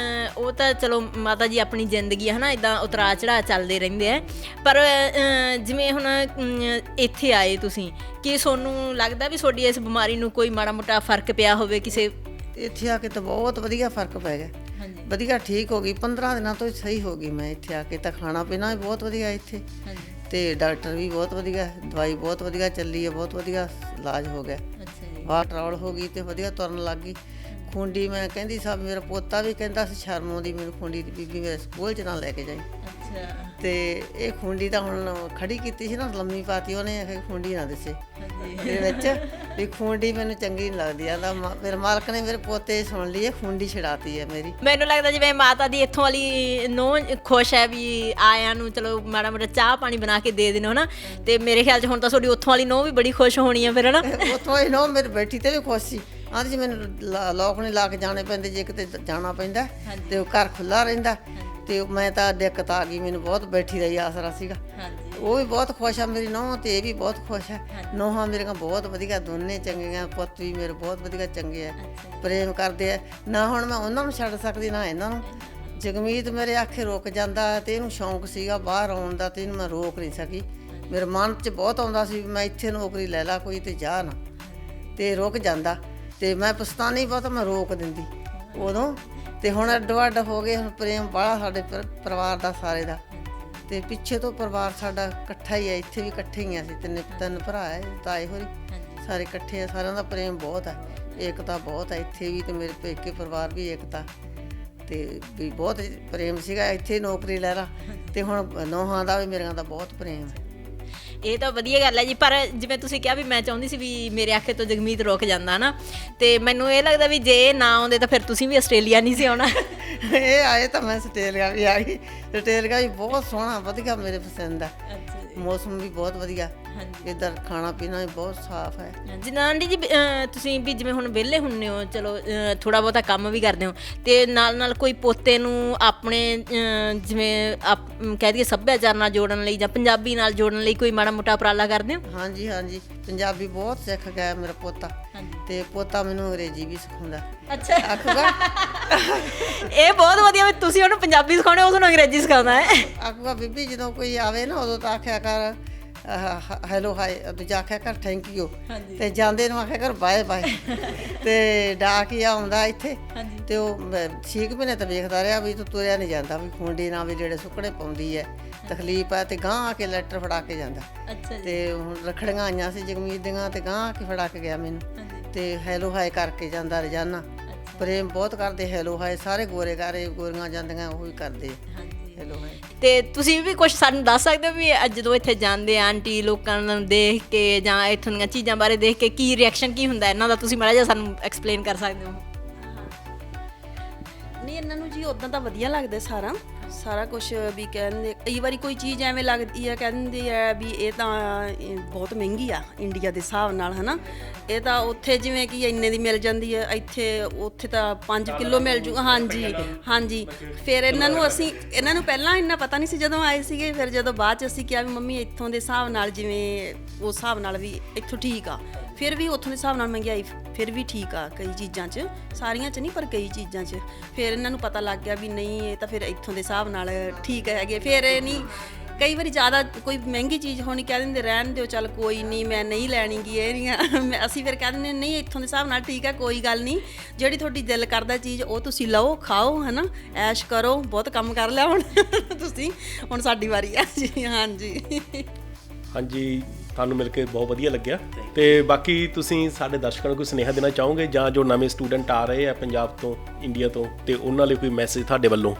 ਉਹ ਤਾਂ ਚਲੋ ਮਾਤਾ ਜੀ ਆਪਣੀ ਜ਼ਿੰਦਗੀ ਹੈ ਨਾ, ਇਦਾਂ ਉਤਰਾ ਚੜਾ ਚੱਲਦੇ ਰਹਿੰਦੇ ਆ, ਪਰ ਜਿਵੇਂ ਹੁਣ ਇੱਥੇ ਆਏ ਤੁਸੀਂ, ਕੀ ਤੁਹਾਨੂੰ ਲੱਗਦਾ ਵੀ ਤੁਹਾਡੀ ਇਸ ਬਿਮਾਰੀ ਨੂੰ ਕੋਈ ਮਾੜਾ ਮੋਟਾ ਫਰਕ ਪਿਆ ਹੋਵੇ ਕਿਸੇ? ਇੱਥੇ ਆ ਕੇ ਤਾਂ ਬਹੁਤ ਵਧੀਆ ਫਰਕ ਪੈ ਗਿਆ, ਵਧੀਆ ਠੀਕ ਹੋ ਗਈ। 15 ਦਿਨਾਂ ਤੋਂ ਸਹੀ ਹੋ ਗਈ ਮੈਂ ਇੱਥੇ ਆ ਕੇ। ਤਾਂ ਖਾਣਾ ਪੀਣਾ ਵੀ ਬਹੁਤ ਵਧੀਆ ਇੱਥੇ, ਤੇ ਡਾਕਟਰ ਵੀ ਬਹੁਤ ਵਧੀਆ, ਦਵਾਈ ਬਹੁਤ ਵਧੀਆ ਚੱਲੀ ਹੈ, ਬਹੁਤ ਵਧੀਆ ਇਲਾਜ ਹੋ ਗਿਆ। ਵਾਹ ਟਰੌਲ ਹੋ ਗਈ ਤੇ ਵਧੀਆ ਤੁਰਨ ਲੱਗ ਗਈ। ਖੁੰਡੀ ਮੈਂ ਕਹਿੰਦੀ ਸਭ, ਮੇਰਾ ਪੋਤਾ ਵੀ ਕਹਿੰਦਾ ਸੀ ਸ਼ਰਮ ਆਉਂਦੀ ਮੈਨੂੰ ਖੁੰਡੀ ਦੀ, ਬੀਬੀ ਮੇਰੇ ਸਕੂਲ 'ਚ ਨਾ ਲੈ ਕੇ ਜਾਈ। ਤੇ ਇਹ ਖੁੰਡੀ ਤਾਂ ਹੁਣ ਖੜੀ ਕੀਤੀ ਸੀ ਨਾ, ਲੰਮੀ ਪਾਤੀ ਉਹਨੇ, ਆਖਿਆ ਖੁੰਡੀ ਨਾ ਦਿਸੇ ਇਹਦੇ ਵਿੱਚ ਵੀ ਖੁੰਡੀ ਮੈਨੂੰ ਚੰਗੀ ਨਹੀਂ ਲੱਗਦੀ। ਆਂਦਾ ਮੇਰੇ ਮਾਲਕ ਨੇ ਮੇਰੇ ਪੋਤੇ ਸੁਣ ਲਈ ਹੈ, ਖੁੰਡੀ ਛਡਾਤੀ ਹੈ ਮੇਰੀ। ਮੈਨੂੰ ਲੱਗਦਾ ਜਿਵੇਂ ਮਾਤਾ ਦੀ ਇੱਥੋਂ ਵਾਲੀ ਨੂੰਹ ਖੁਸ਼ ਹੈ ਵੀ ਆਇਆਂ ਨੂੰ ਚਲੋ ਮਾੜਾ ਮੋਟਾ ਚਾਹ ਪਾਣੀ ਬਣਾ ਕੇ ਦੇ ਦੇਣਾ ਹਨਾ, ਤੇ ਮੇਰੇ ਖਿਆਲ 'ਚ ਹੁਣ ਤਾਂ ਤੁਹਾਡੀ ਉੱਥੋਂ ਵਾਲੀ ਨੂੰਹ ਵੀ ਬੜੀ ਖੁਸ਼ ਹੋਣੀ ਹੈ ਫਿਰ ਹਨਾ? ਉੱਥੋਂ ਹੀ ਨੂੰਹ ਮੇਰੀ ਬੈਠੀ ਤੇ ਵੀ ਖੁਸ਼ ਸੀ। ਆਂਦੀ ਜੀ ਮੈਨੂੰ ਲੋਕ ਨਹੀਂ ਲਾ ਕੇ ਜਾਣੇ ਪੈਂਦੇ, ਜੇ ਕਿਤੇ ਜਾਣਾ ਪੈਂਦਾ ਤੇ ਉਹ ਘਰ ਖੁੱਲ੍ਹਾ ਰਹਿੰਦਾ। ਤੇ ਮੈਂ ਤਾਂ ਦਿੱਕਤ ਆ ਗਈ, ਮੈਨੂੰ ਬਹੁਤ ਬੈਠੀ ਰਹੀ, ਆਸਰਾ ਸੀਗਾ। ਉਹ ਵੀ ਬਹੁਤ ਖੁਸ਼ ਆ ਮੇਰੀ ਨੂੰਹ, ਤੇ ਇਹ ਵੀ ਬਹੁਤ ਖੁਸ਼ ਹੈ। ਨੂੰਹਾਂ ਮੇਰੀਆਂ ਬਹੁਤ ਵਧੀਆ, ਦੋਨੇ ਚੰਗੀਆਂ, ਪੁੱਤ ਵੀ ਮੇਰੇ ਬਹੁਤ ਵਧੀਆ ਚੰਗੇ ਆ, ਪ੍ਰੇਮ ਕਰਦੇ ਆ। ਨਾ ਹੁਣ ਮੈਂ ਉਹਨਾਂ ਨੂੰ ਛੱਡ ਸਕਦੀ ਨਾ ਇਹਨਾਂ ਨੂੰ। ਜਗਮੀਤ ਮੇਰੇ ਆਖੇ ਰੁਕ ਜਾਂਦਾ, ਤੇ ਇਹਨੂੰ ਸ਼ੌਂਕ ਸੀਗਾ ਬਾਹਰ ਆਉਣ ਦਾ, ਤੇ ਇਹਨੂੰ ਮੈਂ ਰੋਕ ਨਹੀਂ ਸਕੀ। ਮੇਰੇ ਮਨ 'ਚ ਬਹੁਤ ਆਉਂਦਾ ਸੀ ਮੈਂ ਇੱਥੇ ਨੌਕਰੀ ਲੈ ਲਾ ਕੋਈ, ਤੇ ਜਾ ਨਾ, ਤੇ ਰੁਕ ਜਾਂਦਾ। ਤੇ ਮੈਂ ਪਛਤਾਨੀ ਬਹੁਤ, ਮੈਂ ਰੋਕ ਦਿੰਦੀ ਉਦੋਂ। ਤੇ ਹੁਣ ਅੱਡੋ ਅੱਡ ਹੋ ਗਏ, ਹੁਣ ਪ੍ਰੇਮ ਬਾਹਲਾ ਸਾਡੇ ਪਰਿਵਾਰ ਦਾ ਸਾਰੇ ਦਾ, ਤੇ ਪਿੱਛੇ ਤੋਂ ਪਰਿਵਾਰ ਸਾਡਾ ਇਕੱਠਾ ਹੀ ਹੈ, ਇੱਥੇ ਵੀ ਇਕੱਠੇ ਹੀ ਆ ਅਸੀਂ, ਤਿੰਨ ਭਰਾ ਹੈ, ਤਾਏ ਹੋਰੀ ਸਾਰੇ ਇਕੱਠੇ ਆ, ਸਾਰਿਆਂ ਦਾ ਪ੍ਰੇਮ ਬਹੁਤ ਹੈ, ਏਕਤਾ ਬਹੁਤ ਹੈ ਇੱਥੇ ਵੀ, ਤੇ ਮੇਰੇ ਪੇਕੇ ਪਰਿਵਾਰ ਵੀ ਏਕਤਾ, ਤੇ ਵੀ ਬਹੁਤ ਪ੍ਰੇਮ ਸੀਗਾ। ਇੱਥੇ ਨੌਕਰੀ ਲੈ ਲਾ ਤੇ ਹੁਣ ਨੌਹਾਂ ਦਾ ਵੀ ਮੇਰਿਆਂ ਦਾ ਬਹੁਤ ਪ੍ਰੇਮ ਹੈ। ਇਹ ਤਾਂ ਵਧੀਆ ਗੱਲ ਹੈ ਜੀ। ਪਰ ਜਿਵੇਂ ਤੁਸੀਂ ਕਿਹਾ ਵੀ ਮੈਂ ਚਾਹੁੰਦੀ ਸੀ ਵੀ ਮੇਰੇ ਆਖੇ ਤੋਂ ਜਗਮੀਤ ਰੁਕ ਜਾਂਦਾ ਨਾ, ਤੇ ਮੈਨੂੰ ਇਹ ਲੱਗਦਾ ਵੀ ਜੇ ਇਹ ਨਾ ਆਉਂਦੇ ਤਾਂ ਫਿਰ ਤੁਸੀਂ ਵੀ ਆਸਟ੍ਰੇਲੀਆ ਨਹੀਂ ਸੀ ਆਉਣਾ। ਇਹ ਆਏ ਤਾਂ ਮੈਂ ਆਸਟ੍ਰੇਲੀਆ ਵੀ ਆ ਗਈ। ਆਸਟ੍ਰੇਲੀਆ ਵੀ ਬਹੁਤ ਸੋਹਣਾ ਵਧੀਆ, ਮੇਰੇ ਪਸੰਦ ਆ। ਮੌਸਮ ਵੀ ਬਹੁਤ ਵਧੀਆ, ਇੱਧਰ ਖਾਣਾ ਪੀਣਾ ਵੀ ਬਹੁਤ ਸਾਫ਼ ਹੈ। ਜਿੱਦਾਂ ਆਂਟੀ ਜੀ ਤੁਸੀਂ ਵੀ ਜਿਵੇਂ ਹੁਣ ਵਿਹਲੇ ਹੁੰਦੇ ਹੋ, ਚਲੋ ਥੋੜਾ ਬਹੁਤਾ ਕੰਮ ਵੀ ਕਰਦੇ ਹੋ, ਤੇ ਨਾਲ ਨਾਲ ਕੋਈ ਪੋਤੇ ਨੂੰ ਆਪਣੇ ਜਿਵੇਂ ਕਹਿ ਦਈਏ ਸੱਭਿਆਚਾਰ ਨਾਲ ਜੋੜਨ ਲਈ ਜਾਂ ਪੰਜਾਬੀ ਨਾਲ ਜੋੜਨ ਲਈ ਕੋਈ ਮਾੜਾ ਮੋਟਾ ਉਪਰਾਲਾ ਕਰਦੇ ਹੋ? ਹਾਂਜੀ ਹਾਂਜੀ, ਪੰਜਾਬੀ ਬਹੁਤ ਸਿੱਖ ਗਿਆ ਮੇਰਾ ਪੋਤਾ, ਤੇ ਪੋਤਾ ਮੈਨੂੰ ਅੰਗਰੇਜ਼ੀ ਵੀ ਸਿਖਾਉਂਦਾ। ਅੱਛਾ, ਆਖੂਗਾ ਇਹ ਬਹੁਤ ਵਧੀਆ ਵੀ ਤੁਸੀਂ ਉਹਨੂੰ ਪੰਜਾਬੀ ਸਿਖਾਉਣੇ, ਉਸ ਨੂੰ ਅੰਗਰੇਜ਼ੀ ਸਿਖਾਉਂਦਾ ਹੈ। ਆਖੂਗਾ ਬੀਬੀ ਜਦੋਂ ਕੋਈ ਆਵੇ ਨਾ ਉਦੋਂ ਤਾਂ ਆਖਿਆ ਕਰ ਹੈਲੋ ਹਾਈ, ਦੂਜਾ ਆਖਿਆ ਕਰ ਥੈਂਕ ਯੂ, ਤੇ ਜਾਂਦੇ ਨੂੰ ਆਖਿਆ ਕਰ ਬਾਏ ਬਾਏ। ਤੇ ਡਾਕੀਆ ਆਉਂਦਾ ਇੱਥੇ, ਤੇ ਉਹ 6 ਮਹੀਨੇ ਤਾਂ ਵੇਖਦਾ ਰਿਹਾ ਵੀ ਤੂੰ ਤੁਰਿਆ ਨਹੀਂ ਜਾਂਦਾ, ਵੀ ਖੁੰਡੀ ਨਾਲ ਵੀ ਜਿਹੜੇ ਸੁੱਕਣੇ ਪਾਉਂਦੀ ਹੈ, ਤਕਲੀਫ ਹੈ, ਤੇ ਗਾਂ ਆ ਕੇ ਲੈਟਰ ਫੜਾ ਕੇ ਜਾਂਦਾ। ਤੇ ਹੁਣ ਰੱਖੜੀਆਂ ਆਈਆਂ ਸੀ ਜਗਮੀਤ ਦੀਆਂ, ਤੇ ਗਾਂ ਆ ਕੇ ਫੜਾ ਕੇ ਗਿਆ ਮੈਨੂੰ, ਤੇ ਹੈਲੋ ਹਾਈ ਕਰਕੇ ਜਾਂਦਾ ਰੋਜ਼ਾਨਾ। ਪ੍ਰੇਮ ਬਹੁਤ ਕਰਦੇ, ਹੈਲੋ ਹਾਈ ਸਾਰੇ ਗੋਰੇ ਗਾਰੇ ਗੋਰੀਆਂ ਜਾਂਦੀਆਂ ਉਹ ਵੀ ਕਰਦੇ ਹੈਲੋ ਹਾਈ। ਤੇ ਤੁਸੀਂ ਵੀ ਕੁਝ ਸਾਨੂੰ ਦੱਸ ਸਕਦੇ ਹੋ ਵੀ ਜਦੋਂ ਇੱਥੇ ਜਾਂਦੇ ਆ ਆਂਟੀ ਲੋਕਾਂ ਨੂੰ ਦੇਖ ਕੇ ਜਾਂ ਇੱਥੋਂ ਦੀਆਂ ਚੀਜ਼ਾਂ ਬਾਰੇ ਦੇਖ ਕੇ ਕੀ ਰਿਐਕਸ਼ਨ ਕੀ ਹੁੰਦਾ ਇਹਨਾਂ ਦਾ, ਤੁਸੀਂ ਮਾੜਾ ਜਿਹਾ ਸਾਨੂੰ ਐਕਸਪਲੇਨ ਕਰ ਸਕਦੇ ਹੋ? ਨਹੀਂ, ਇਹਨਾਂ ਨੂੰ ਜੀ ਉਦਾਂ ਤਾਂ ਵਧੀਆ ਲੱਗਦਾ ਸਾਰਾ ਕੁਝ, ਵੀ ਕਹਿੰਦੇ ਕਈ ਵਾਰੀ ਕੋਈ ਚੀਜ਼ ਐਵੇਂ ਲੱਗਦੀ ਹੈ, ਕਹਿੰਦੇ ਆ ਵੀ ਇਹ ਤਾਂ ਬਹੁਤ ਮਹਿੰਗੀ ਆ ਇੰਡੀਆ ਦੇ ਹਿਸਾਬ ਨਾਲ, ਹੈ ਨਾ। ਇਹ ਤਾਂ ਉੱਥੇ ਜਿਵੇਂ ਕਿ ਇੰਨੇ ਦੀ ਮਿਲ ਜਾਂਦੀ ਹੈ, ਉੱਥੇ ਤਾਂ 5 ਕਿਲੋ ਮਿਲ ਜੂਗਾ। ਹਾਂਜੀ। ਫਿਰ ਇਹਨਾਂ ਨੂੰ ਪਹਿਲਾਂ ਇੰਨਾ ਪਤਾ ਨਹੀਂ ਸੀ ਜਦੋਂ ਆਏ ਸੀਗੇ, ਫਿਰ ਜਦੋਂ ਬਾਅਦ 'ਚ ਅਸੀਂ ਕਿਹਾ ਵੀ ਮੰਮੀ ਇੱਥੋਂ ਦੇ ਹਿਸਾਬ ਨਾਲ, ਜਿਵੇਂ ਉਸ ਹਿਸਾਬ ਨਾਲ ਵੀ ਇੱਥੋਂ ਠੀਕ ਆ, ਫਿਰ ਵੀ ਉੱਥੋਂ ਦੇ ਹਿਸਾਬ ਨਾਲ ਮਹਿੰਗਾਈ ਫਿਰ ਵੀ ਠੀਕ ਆ ਕਈ ਚੀਜ਼ਾਂ 'ਚ, ਸਾਰੀਆਂ 'ਚ ਨਹੀਂ ਪਰ ਕਈ ਚੀਜ਼ਾਂ 'ਚ। ਫਿਰ ਇਹਨਾਂ ਨੂੰ ਪਤਾ ਲੱਗ ਗਿਆ ਵੀ ਨਹੀਂ ਇਹ ਤਾਂ ਫਿਰ ਇੱਥੋਂ ਦੇ ਹਿਸਾਬ ਨਾਲ ਠੀਕ ਹੈਗੇ। ਫਿਰ ਇਹ ਨਹੀਂ, ਕਈ ਵਾਰੀ ਜ਼ਿਆਦਾ ਕੋਈ ਮਹਿੰਗੀ ਚੀਜ਼ ਹੋਣੀ ਕਹਿ ਦਿੰਦੇ ਰਹਿਣ ਦਿਓ, ਚੱਲ ਕੋਈ ਨਹੀਂ ਮੈਂ ਨਹੀਂ ਲੈਣੀ ਗੀ, ਇਹ ਨਹੀਂ। ਅਸੀਂ ਫਿਰ ਕਹਿ ਦਿੰਦੇ ਨਹੀਂ ਇੱਥੋਂ ਦੇ ਹਿਸਾਬ ਨਾਲ ਠੀਕ ਹੈ, ਕੋਈ ਗੱਲ ਨਹੀਂ, ਜਿਹੜੀ ਤੁਹਾਡੀ ਦਿਲ ਕਰਦਾ ਚੀਜ਼ ਉਹ ਤੁਸੀਂ ਲਓ, ਖਾਓ, ਹੈ ਨਾ, ਐਸ਼ ਕਰੋ, ਬਹੁਤ ਕੰਮ ਕਰ ਲਿਆ ਹੁਣ ਤੁਸੀਂ, ਹੁਣ ਸਾਡੀ ਵਾਰੀ ਆ ਜੀ। ਹਾਂਜੀ, ਤੁਹਾਨੂੰ ਮਿਲ ਕੇ ਬਹੁਤ ਵਧੀਆ ਲੱਗਿਆ। ਤੇ ਬਾਕੀ ਤੁਸੀਂ ਸਾਡੇ ਦਰਸ਼ਕਾਂ ਨੂੰ ਕੋਈ ਸੁਨੇਹਾ ਦੇਣਾ ਚਾਹੋਗੇ, ਜਾਂ ਜੋ ਨਵੇਂ ਸਟੂਡੈਂਟ ਆ ਰਹੇ ਆ ਪੰਜਾਬ ਤੋਂ, ਇੰਡੀਆ ਤੋਂ, ਤੇ ਉਹਨਾਂ ਲਈ ਕੋਈ ਮੈਸੇਜ ਤੁਹਾਡੇ ਵੱਲੋਂ?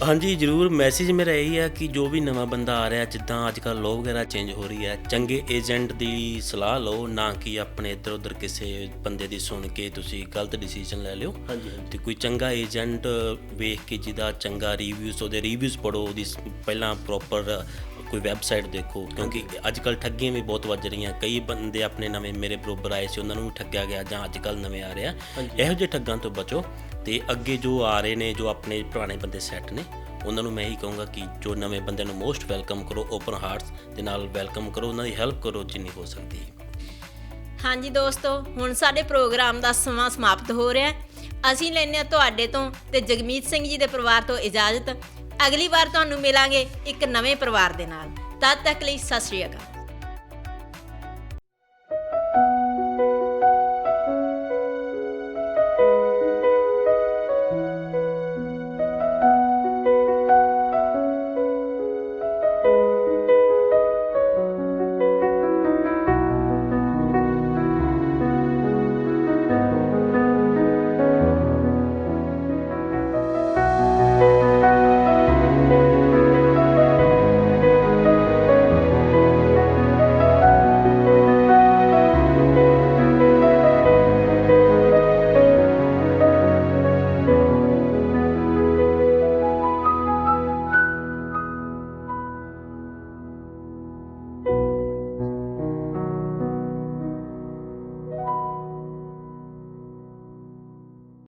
ਹਾਂਜੀ ਜ਼ਰੂਰ, ਮੈਸੇਜ ਮੇਰਾ ਇਹੀ ਹੈ ਕਿ ਜੋ ਵੀ ਨਵਾਂ ਬੰਦਾ ਆ ਰਿਹਾ, ਜਿੱਦਾਂ ਅੱਜ ਕੱਲ੍ਹ ਲੋਕ ਵਗੈਰਾ ਚੇਂਜ ਹੋ ਰਹੀ ਹੈ, ਚੰਗੇ ਏਜੰਟ ਦੀ ਸਲਾਹ ਲਓ, ਨਾ ਕਿ ਆਪਣੇ ਇੱਧਰ ਉੱਧਰ ਕਿਸੇ ਬੰਦੇ ਦੀ ਸੁਣ ਕੇ ਤੁਸੀਂ ਗਲਤ ਡਿਸੀਜਨ ਲੈ ਲਿਓ। ਤੇ ਕੋਈ ਚੰਗਾ ਏਜੰਟ ਵੇਖ ਕੇ ਜਿਹਦਾ ਚੰਗਾ ਰਿਵਿਊਜ਼, ਉਹਦੇ ਰਿਵਿਊਜ਼ ਪੜ੍ਹੋ, ਉਹਦੀ ਪਹਿਲਾਂ ਪ੍ਰੋਪਰ ਕੋਈ ਵੈਬਸਾਈਟ ਦੇਖੋ, ਕਿਉਂਕਿ ਅੱਜ ਕੱਲ੍ਹ ਠੱਗੀਆਂ ਵੀ ਬਹੁਤ ਵੱਜ ਰਹੀਆਂ। ਕਈ ਬੰਦੇ ਆਪਣੇ ਨਵੇਂ ਮੇਰੇ ਬਰੋਬਰ ਆਏ ਸੀ, ਉਹਨਾਂ ਨੂੰ ਵੀ ਠੱਗਿਆ ਗਿਆ, ਜਾਂ ਅੱਜ ਕੱਲ੍ਹ ਨਵੇਂ ਆ ਰਿਹਾ। ਇਹੋ ਜਿਹੇ ਠੱਗਾਂ ਤੋਂ ਬਚੋ, ਤੇ ਅੱਗੇ ਜੋ ਆ ਰਹੇ ਨੇ, ਜੋ ਆਪਣੇ ਪੁਰਾਣੇ ਬੰਦੇ ਸੈੱਟ ਨੇ, ਉਹਨਾਂ ਨੂੰ ਮੈਂ ਇਹੀ ਕਹੂੰਗਾ ਕਿ ਜੋ ਨਵੇਂ ਬੰਦਿਆਂ ਨੂੰ ਮੋਸਟ ਵੈਲਕਮ ਕਰੋ, ਓਪਨ ਹਾਰਟਸ ਦੇ ਨਾਲ ਵੈਲਕਮ ਕਰੋ, ਉਹਨਾਂ ਦੀ ਹੈਲਪ ਕਰੋ ਜਿੰਨੀ ਹੋ ਸਕਦੀ ਹੈ। ਹਾਂਜੀ ਦੋਸਤੋ, ਹੁਣ ਸਾਡੇ ਪ੍ਰੋਗਰਾਮ ਦਾ ਸਮਾਂ ਸਮਾਪਤ ਹੋ ਰਿਹਾ। ਅਸੀਂ ਲੈਂਦੇ ਹਾਂ ਤੁਹਾਡੇ ਤੋਂ ਤੇ ਜਗਮੀਤ ਸਿੰਘ ਜੀ ਦੇ ਪਰਿਵਾਰ ਤੋਂ ਇਜਾਜ਼ਤ। ਅਗਲੀ ਵਾਰ ਤੁਹਾਨੂੰ ਮਿਲਾਂਗੇ ਇੱਕ ਨਵੇਂ ਪਰਿਵਾਰ ਦੇ ਨਾਲ। ਤਦ ਤੱਕ ਲਈ ਸਤਿ ਸ਼੍ਰੀ ਅਕਾਲ।